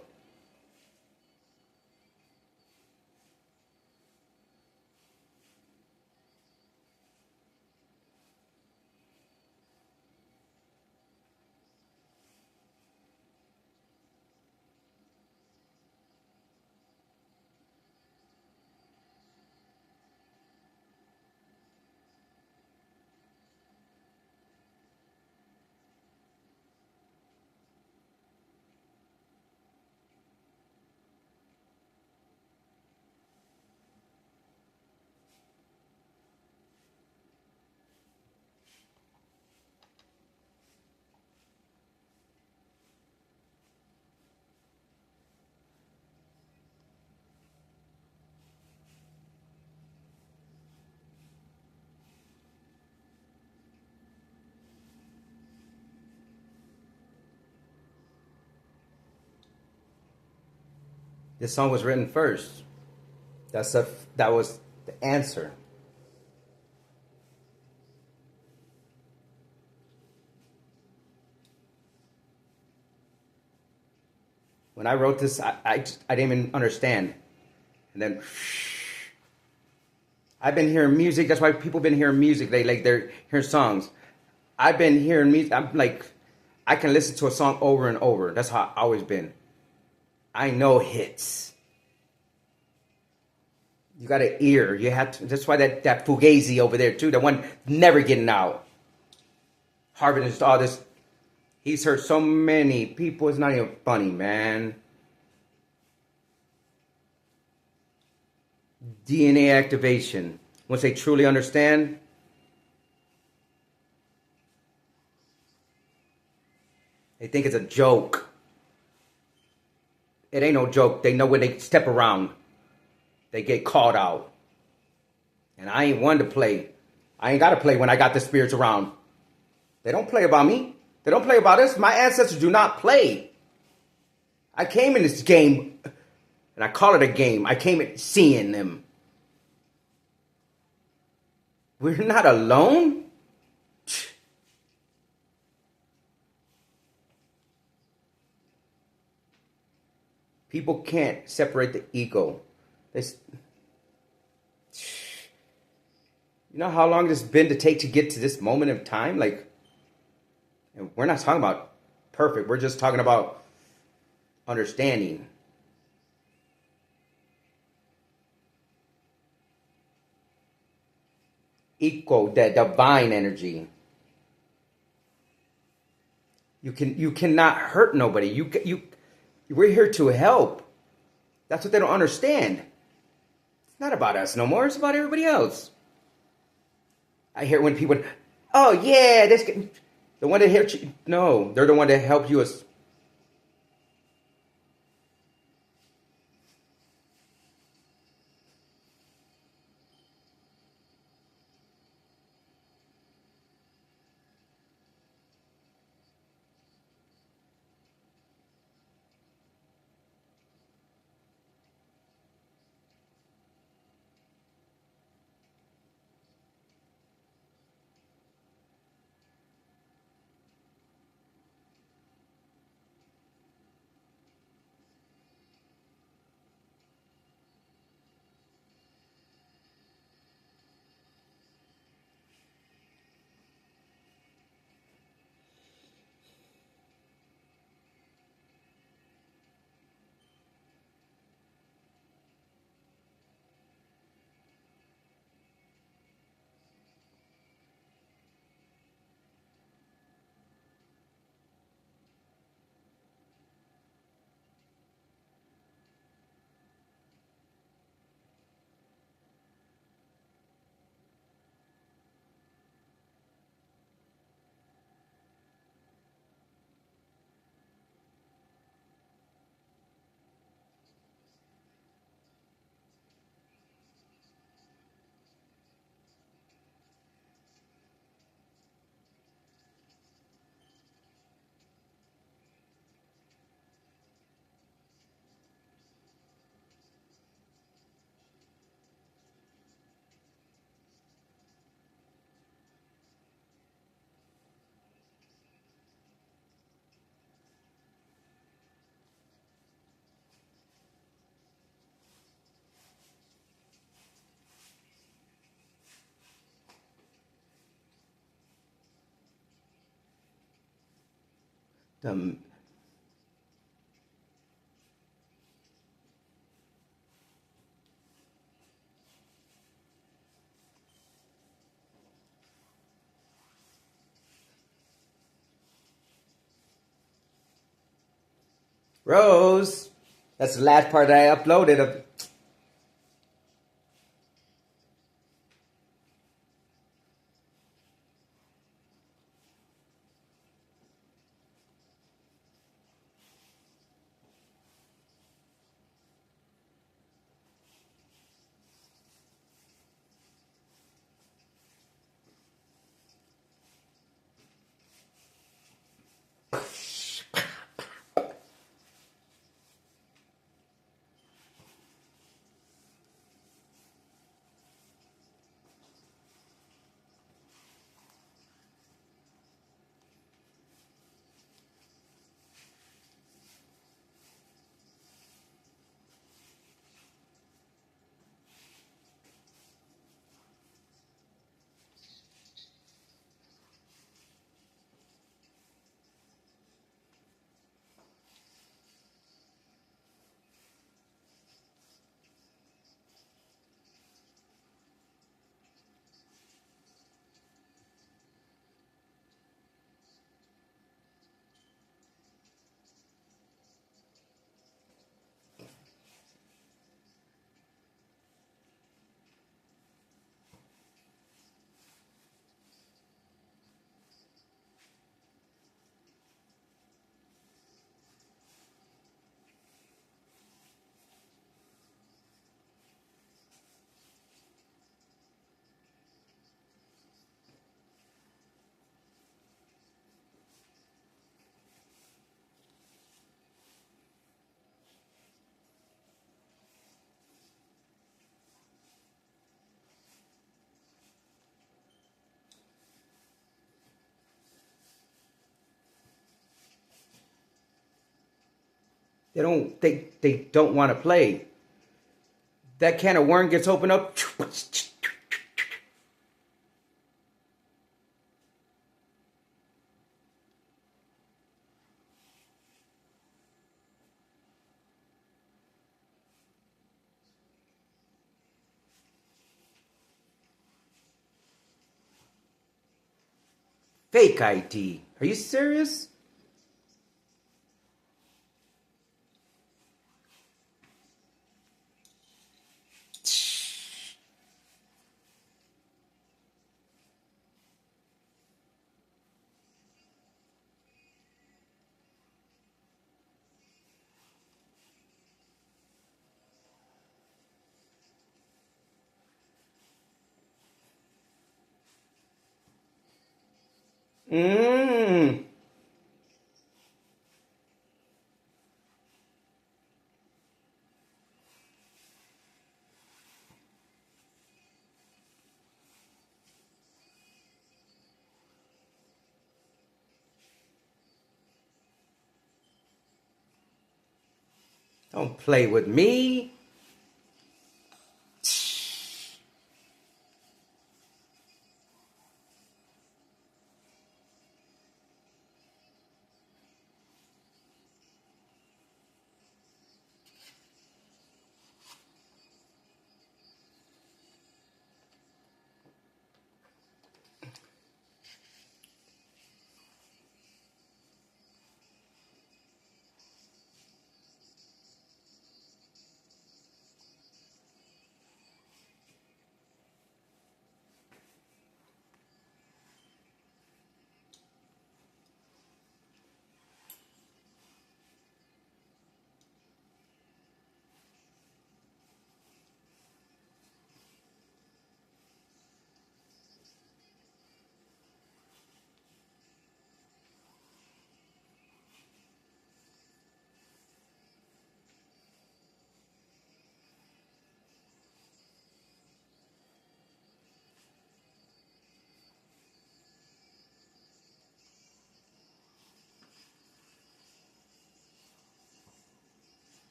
S1: This song was written first. That's a that was the answer. When I wrote this, I didn't even understand. And then I've been hearing music. That's why people been hearing music. They're hearing songs. I've been hearing music. I'm like, I can listen to a song over and over. That's how I've always been. I know hits. You got an ear. You have to. That's why that Fugazi over there too. The one never getting out. Harvest all this. He's hurt so many people. It's not even funny, man. DNA activation. Once they truly understand, they think it's a joke. It ain't no joke. They know when they step around, they get called out. And I ain't one to play. I ain't got to play when I got the spirits around. They don't play about me. They don't play about us. My ancestors do not play. I came in this game, and I call it a game. I came in seeing them. We're not alone. People can't separate the ego. They, you know how long it's been to take to get to this moment of time? Like, and we're not talking about perfect. We're just talking about understanding. Equal, that divine energy. You cannot hurt nobody. We're here to help. That's what they don't understand. It's not about us no more. It's about everybody else. I hear when people, oh yeah, this the one that helped you. No, they're the one that helped you. The Rose. That's the last part that I uploaded of. They don't want to play. That can of worm gets opened up. Fake ID. Are you serious? Mmm. Don't play with me.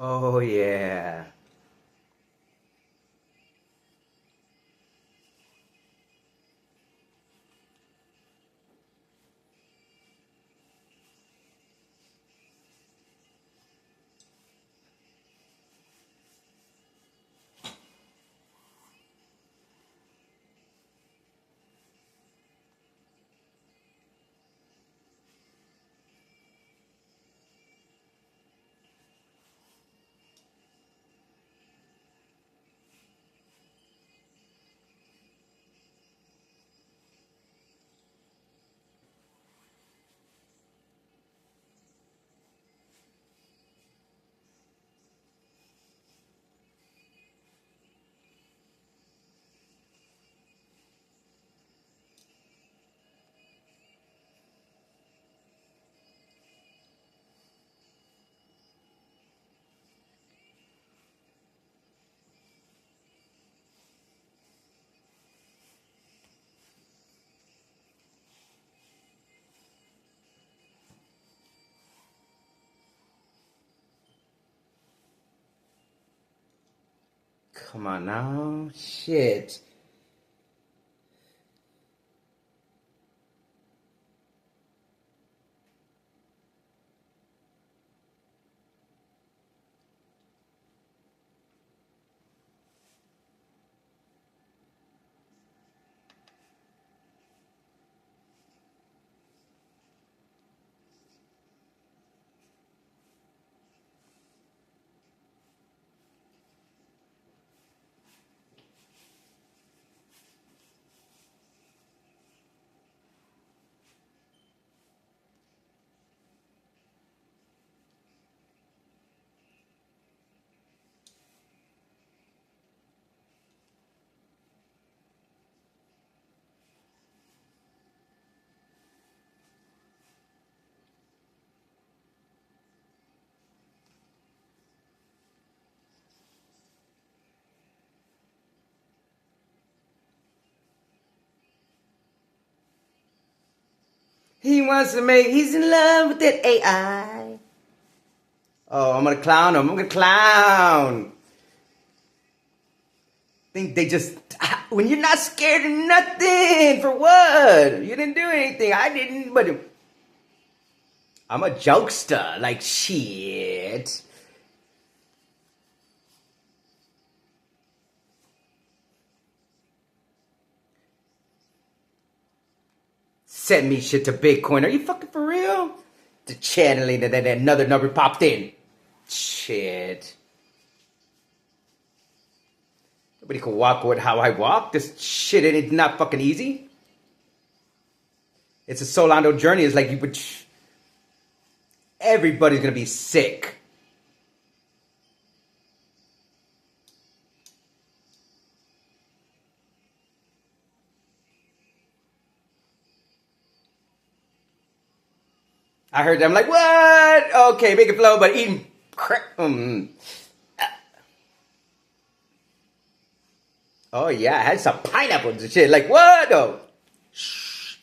S1: Oh yeah. Come on now. Shit. He's in love with that AI. Oh, I'm gonna clown him. I'm gonna clown. Think they just, when you're not scared of nothing, for what? You didn't do anything. I didn't, but I'm a jokester. Like, shit. Send me shit to Bitcoin. Are you fucking for real? The channeling, and then another number popped in. Shit. Nobody can walk with how I walk. This shit, it's not fucking easy. It's a Solano journey. It's like you would. Everybody's gonna be sick. I heard them like, what? Okay, make it flow, but eating crap. Oh yeah, I had some pineapples and shit. Like what? Oh, shh.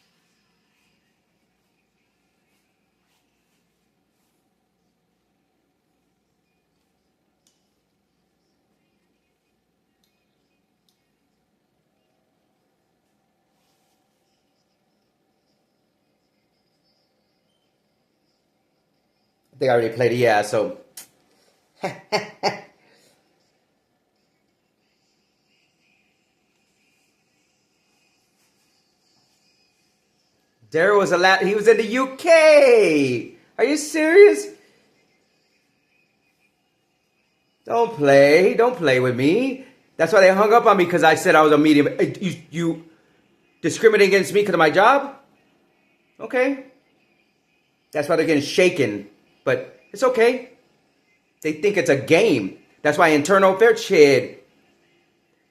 S1: They already played it. Yeah, so Daryl was he was in the UK. Are you serious? Don't play with me. That's why they hung up on me because I said I was a medium. You discriminate against me because of my job? Okay. That's why they're getting shaken. But it's okay. They think it's a game. That's why internal fair shit.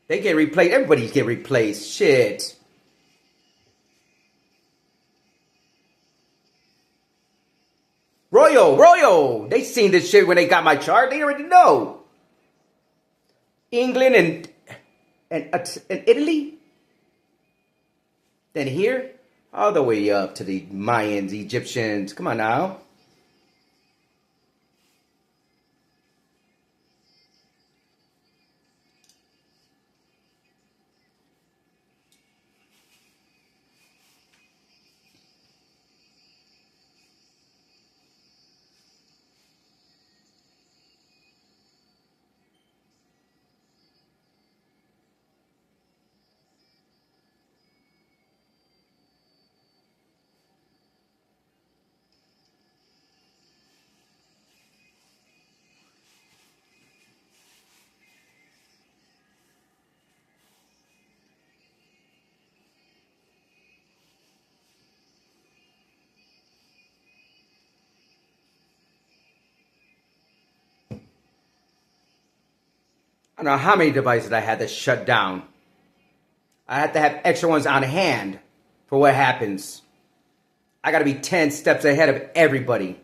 S1: They get replaced. Everybody's get replaced. Shit. Royal. They seen this shit when they got my chart. They already know. England and Italy. Then here, all the way up to the Mayans, Egyptians. Come on now. I don't know how many devices I had to shut down. I had to have extra ones on hand for what happens. I got to be 10 steps ahead of everybody.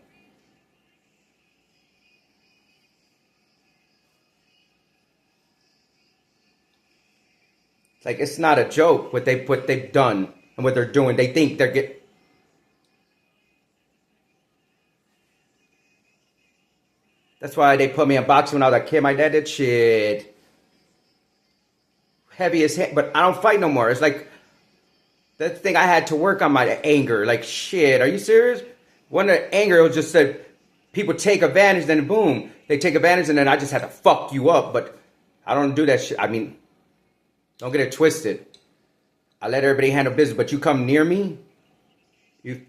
S1: It's like it's not a joke what they've done and what they're doing. They think they're get. That's why they put me in boxing when I was a kid. My dad did shit. heavy as heck. But I don't fight no more. It's like that thing I had to work on my anger. Like shit, are you serious? When the anger, it was just said people take advantage, then boom, they take advantage, and then I just had to fuck you up. But I don't do that shit. I mean, don't get it twisted. I let everybody handle business, but you come near me, you.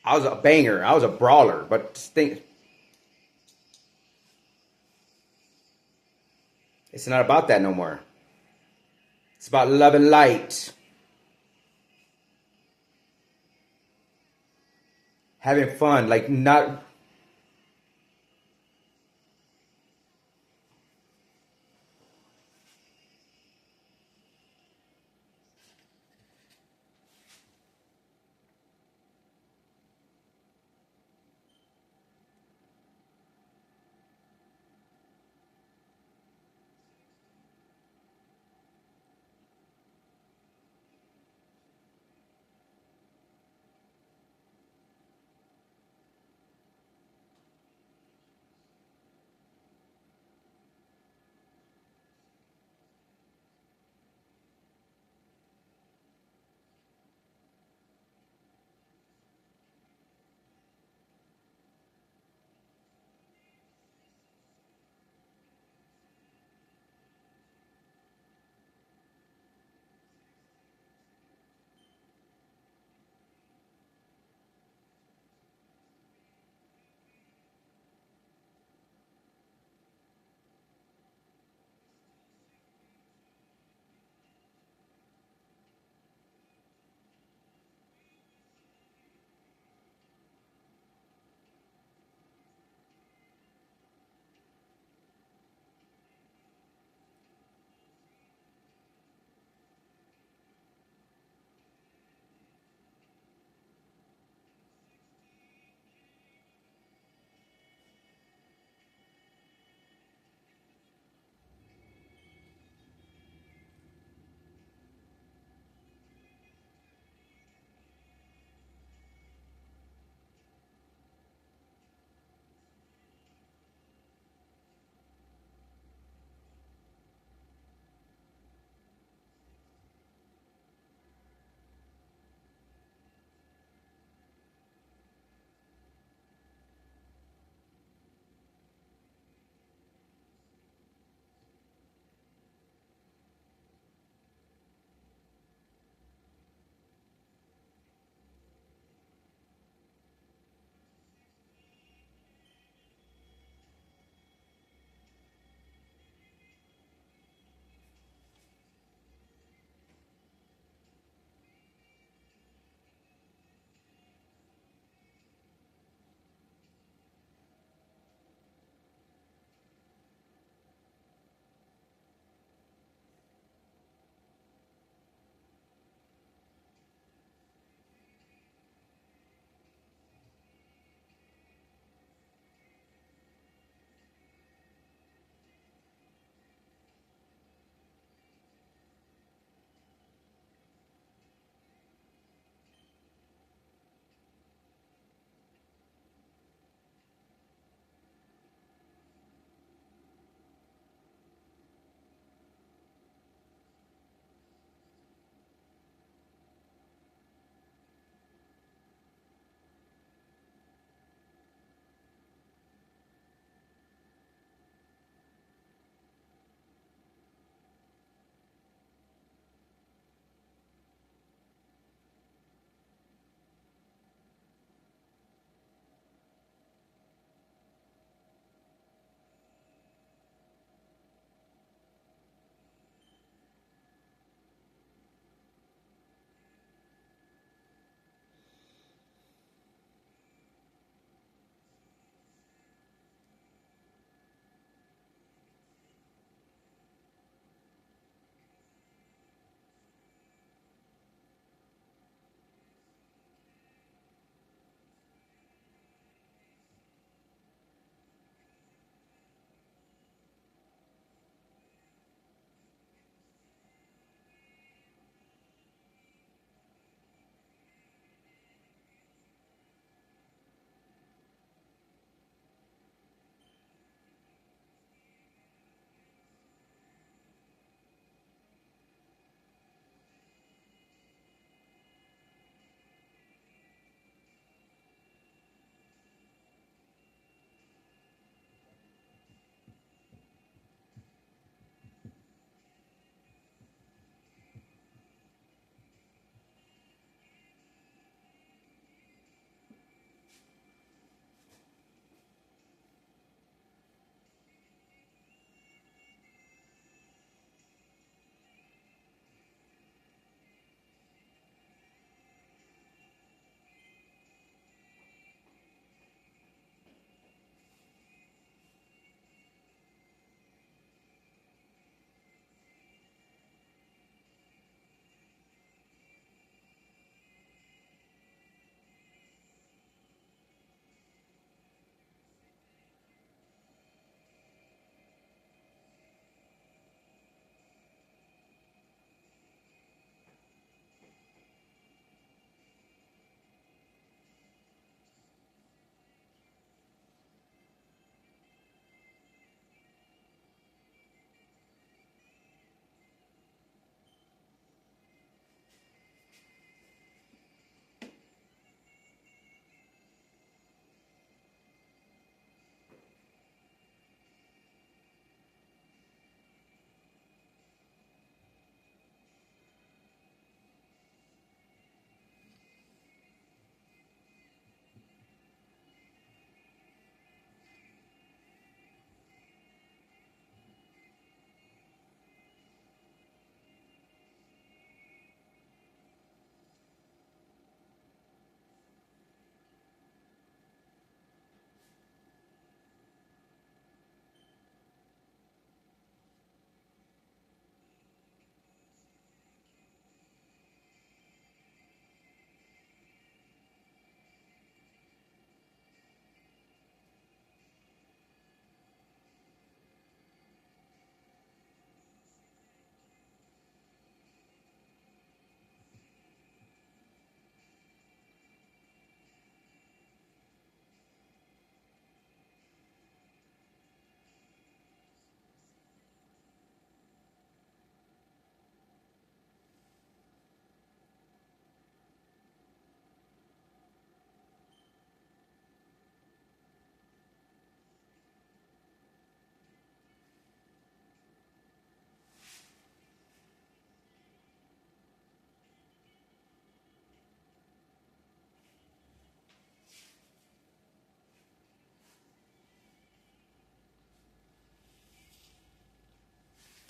S1: I was a banger. I was a brawler, but think it's not about that no more. It's about love and light, having fun, like not.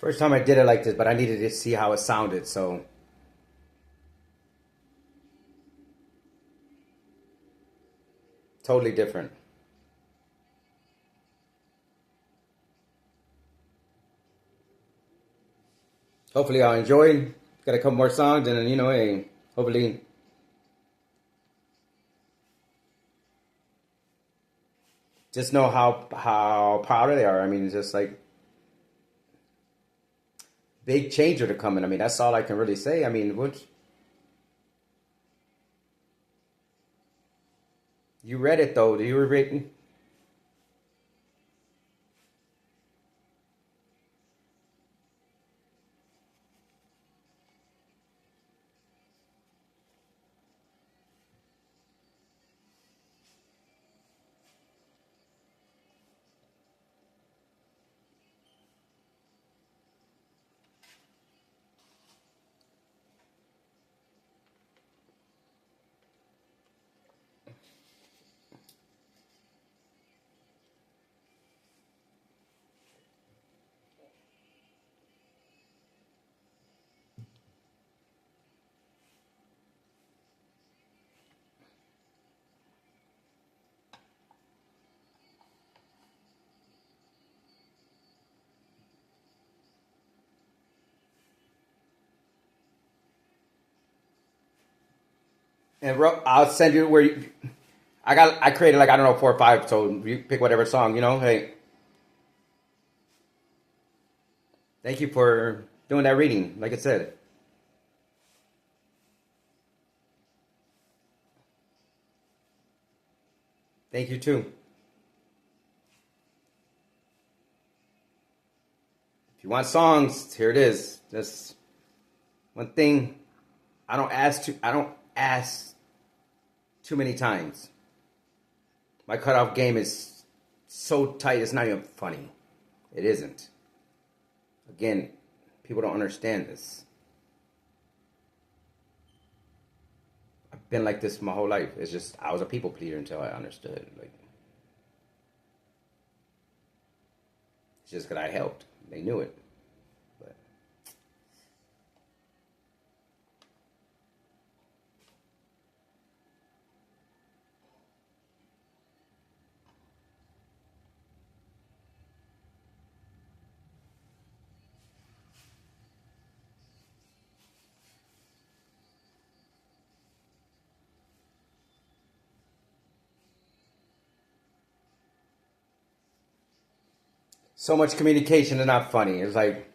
S1: First time I did it like this, but I needed to see how it sounded. So totally different. Hopefully I'll enjoy. Got a couple more songs, and then hey, hopefully just know how proud they are. I mean, it's just like big changer to come in. I mean, that's all I can really say. I mean, what you read it though? You were written. And I'll send you where I created like I don't know 4 or 5. So you pick whatever song. Hey, thank you for doing that reading. Like I said, thank you too. If you want songs, here it is. Just one thing. I don't ask too many times. My cutoff game is so tight. It's not even funny. It isn't. Again, people don't understand this. I've been like this my whole life. It's just I was a people pleaser until I understood. Like it's just because I helped. They knew it. But so much communication is not funny. It's like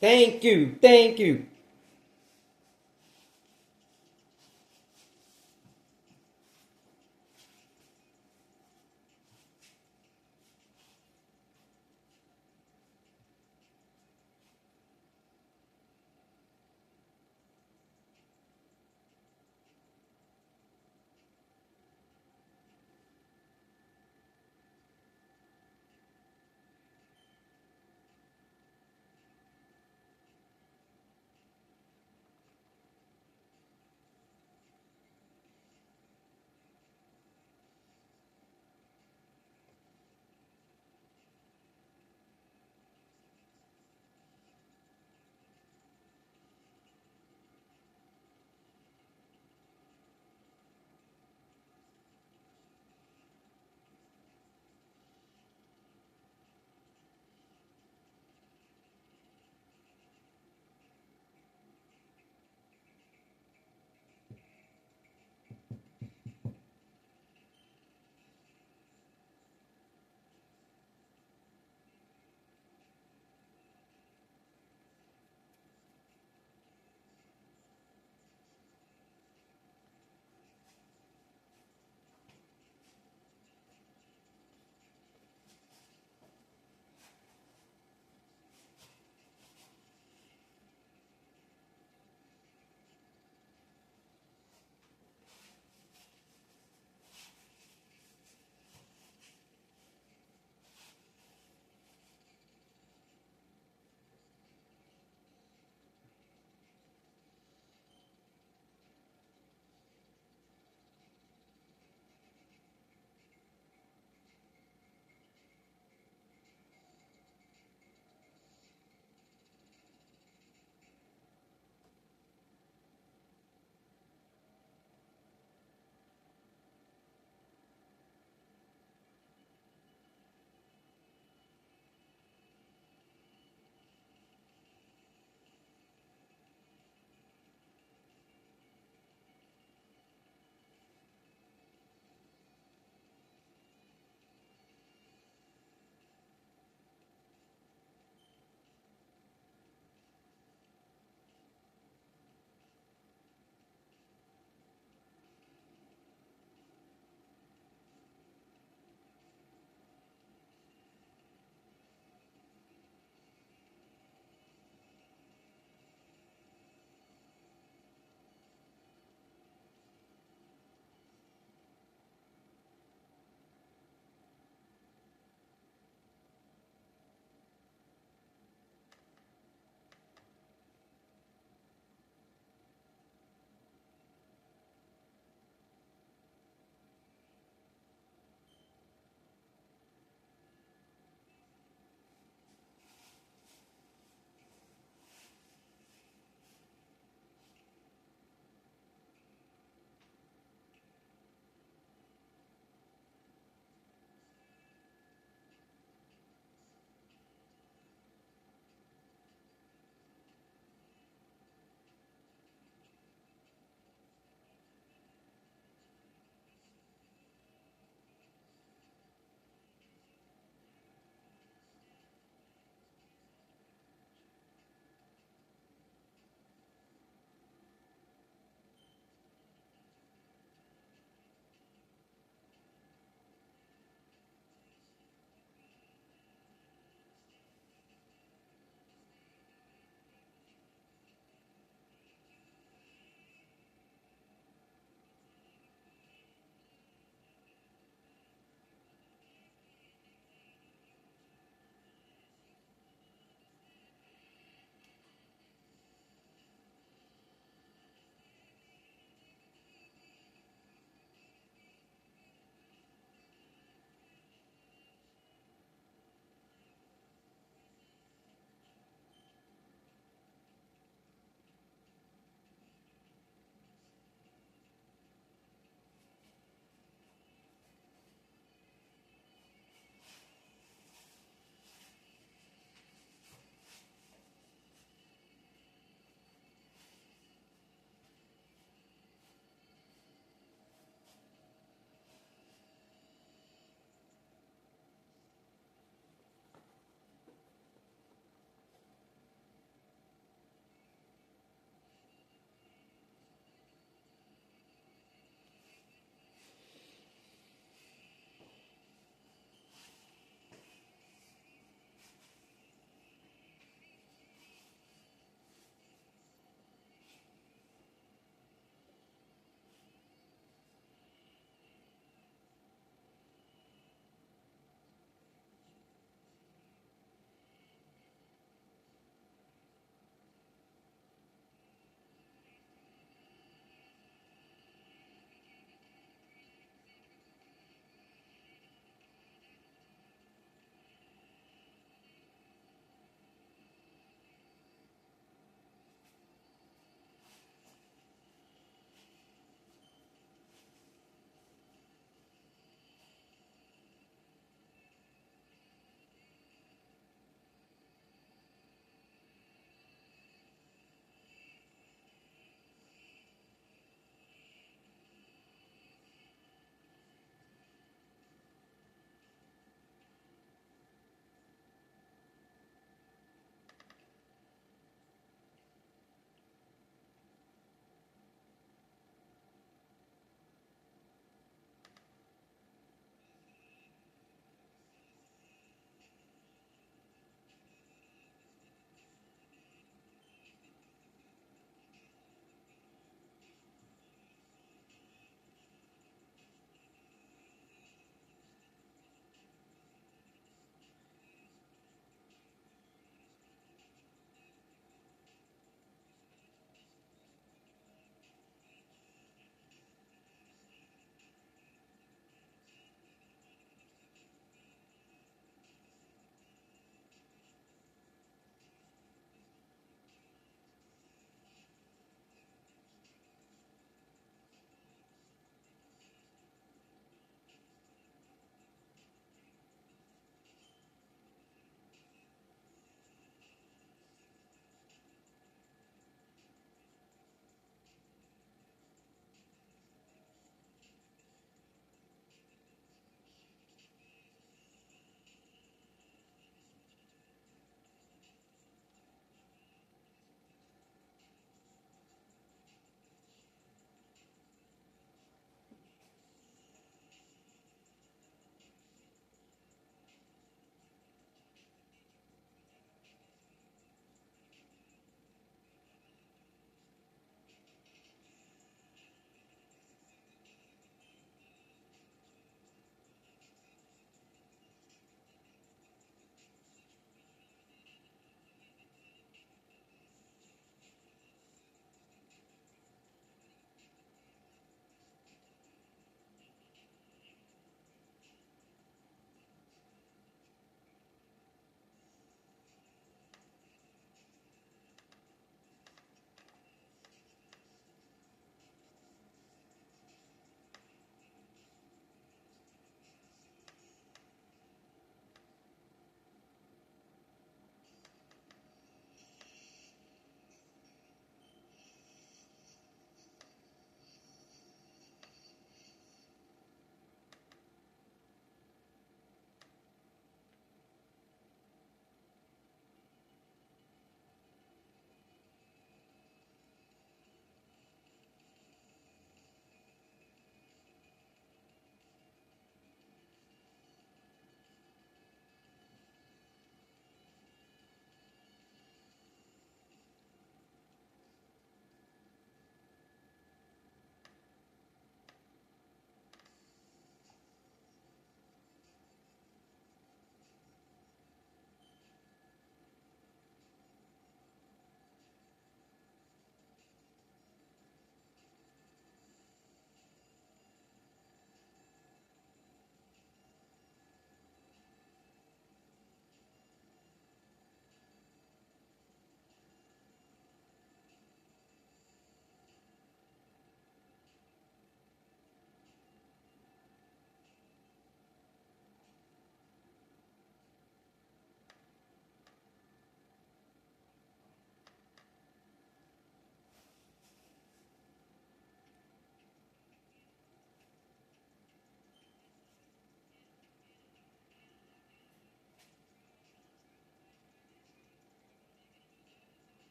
S1: Thank you. Thank you.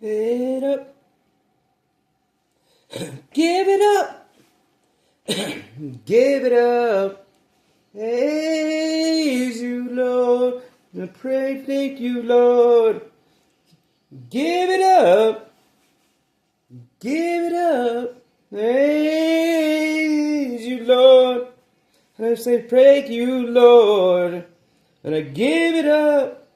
S1: It up. Give it up. Give it up. Praise you, Lord. I pray, thank you, Lord. Give it up. Give it up. Praise you, Lord. And I say, thank you, Lord. And I give it up.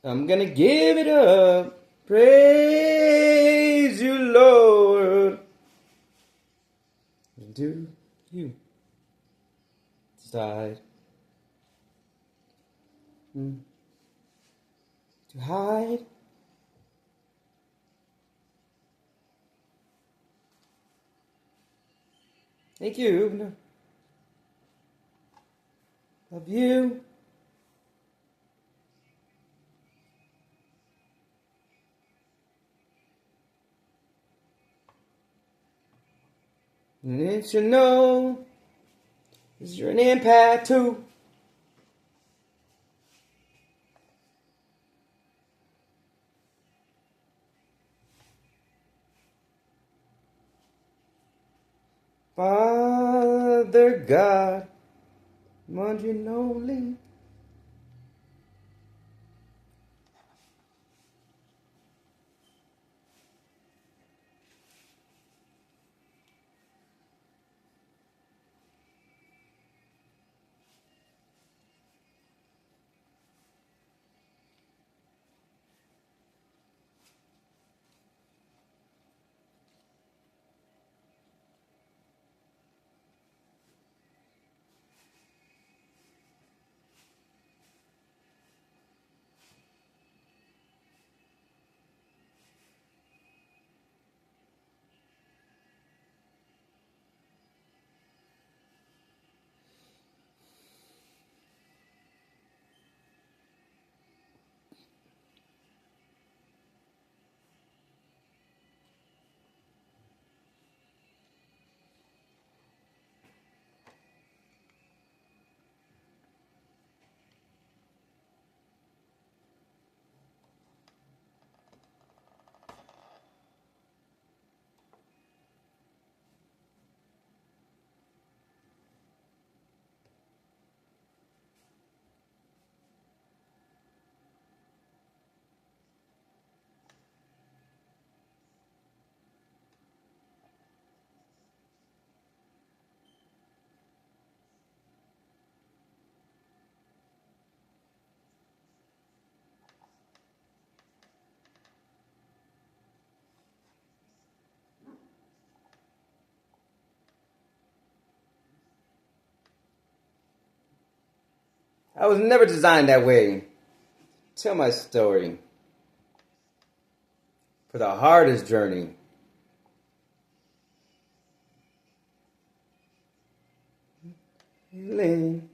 S1: I'm gonna give it up. Praise you, Lord. Do you decide to hide? Thank you. Love you. And it you know, 'cause you're an empath too. Father God, one and only. I was never designed that way. Tell my story. For the hardest journey. Healing.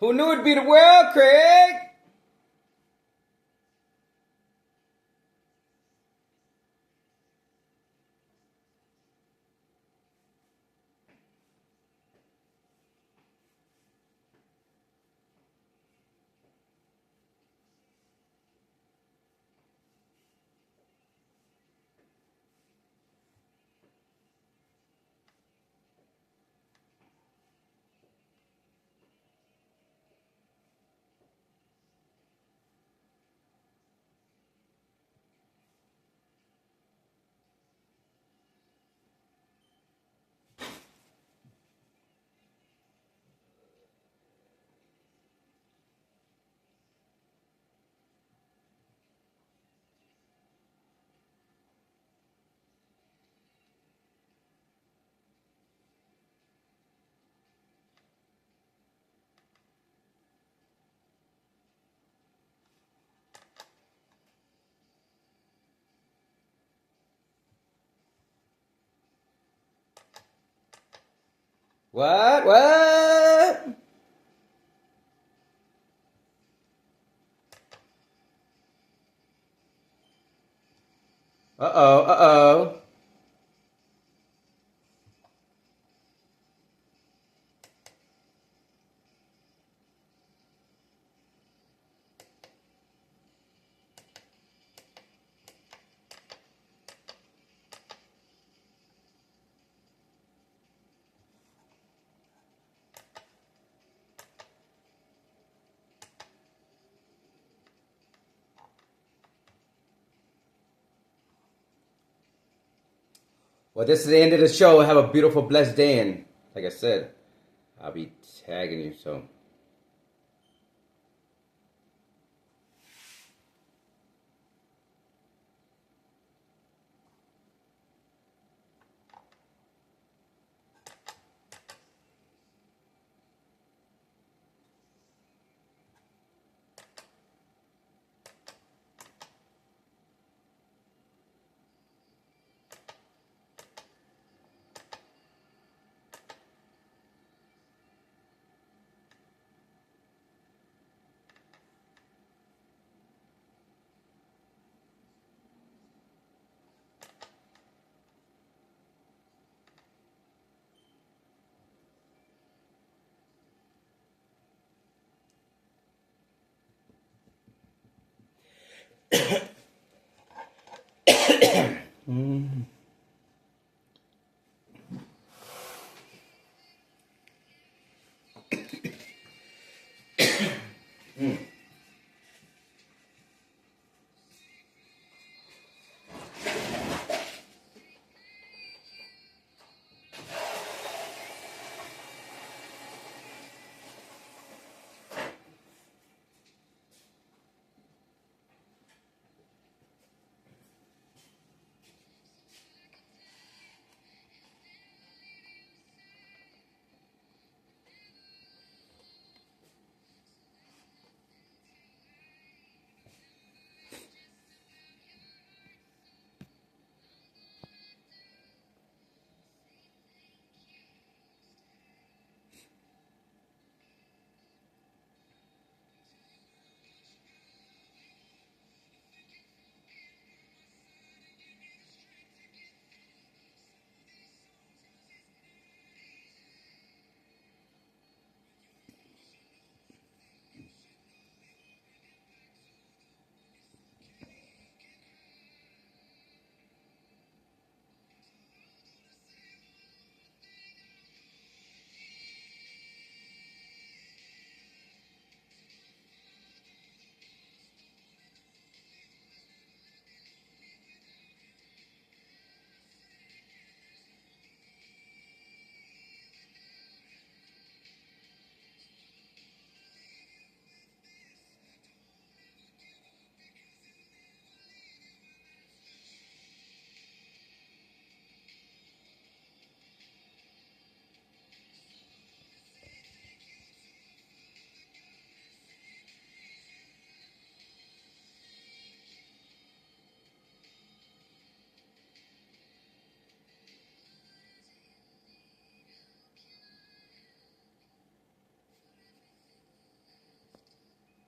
S1: Who knew it'd be the world, Craig? What? What? Uh-oh, uh-oh. Well, this is the end of the show. Have a beautiful, blessed day. And like I said, I'll be tagging you. So.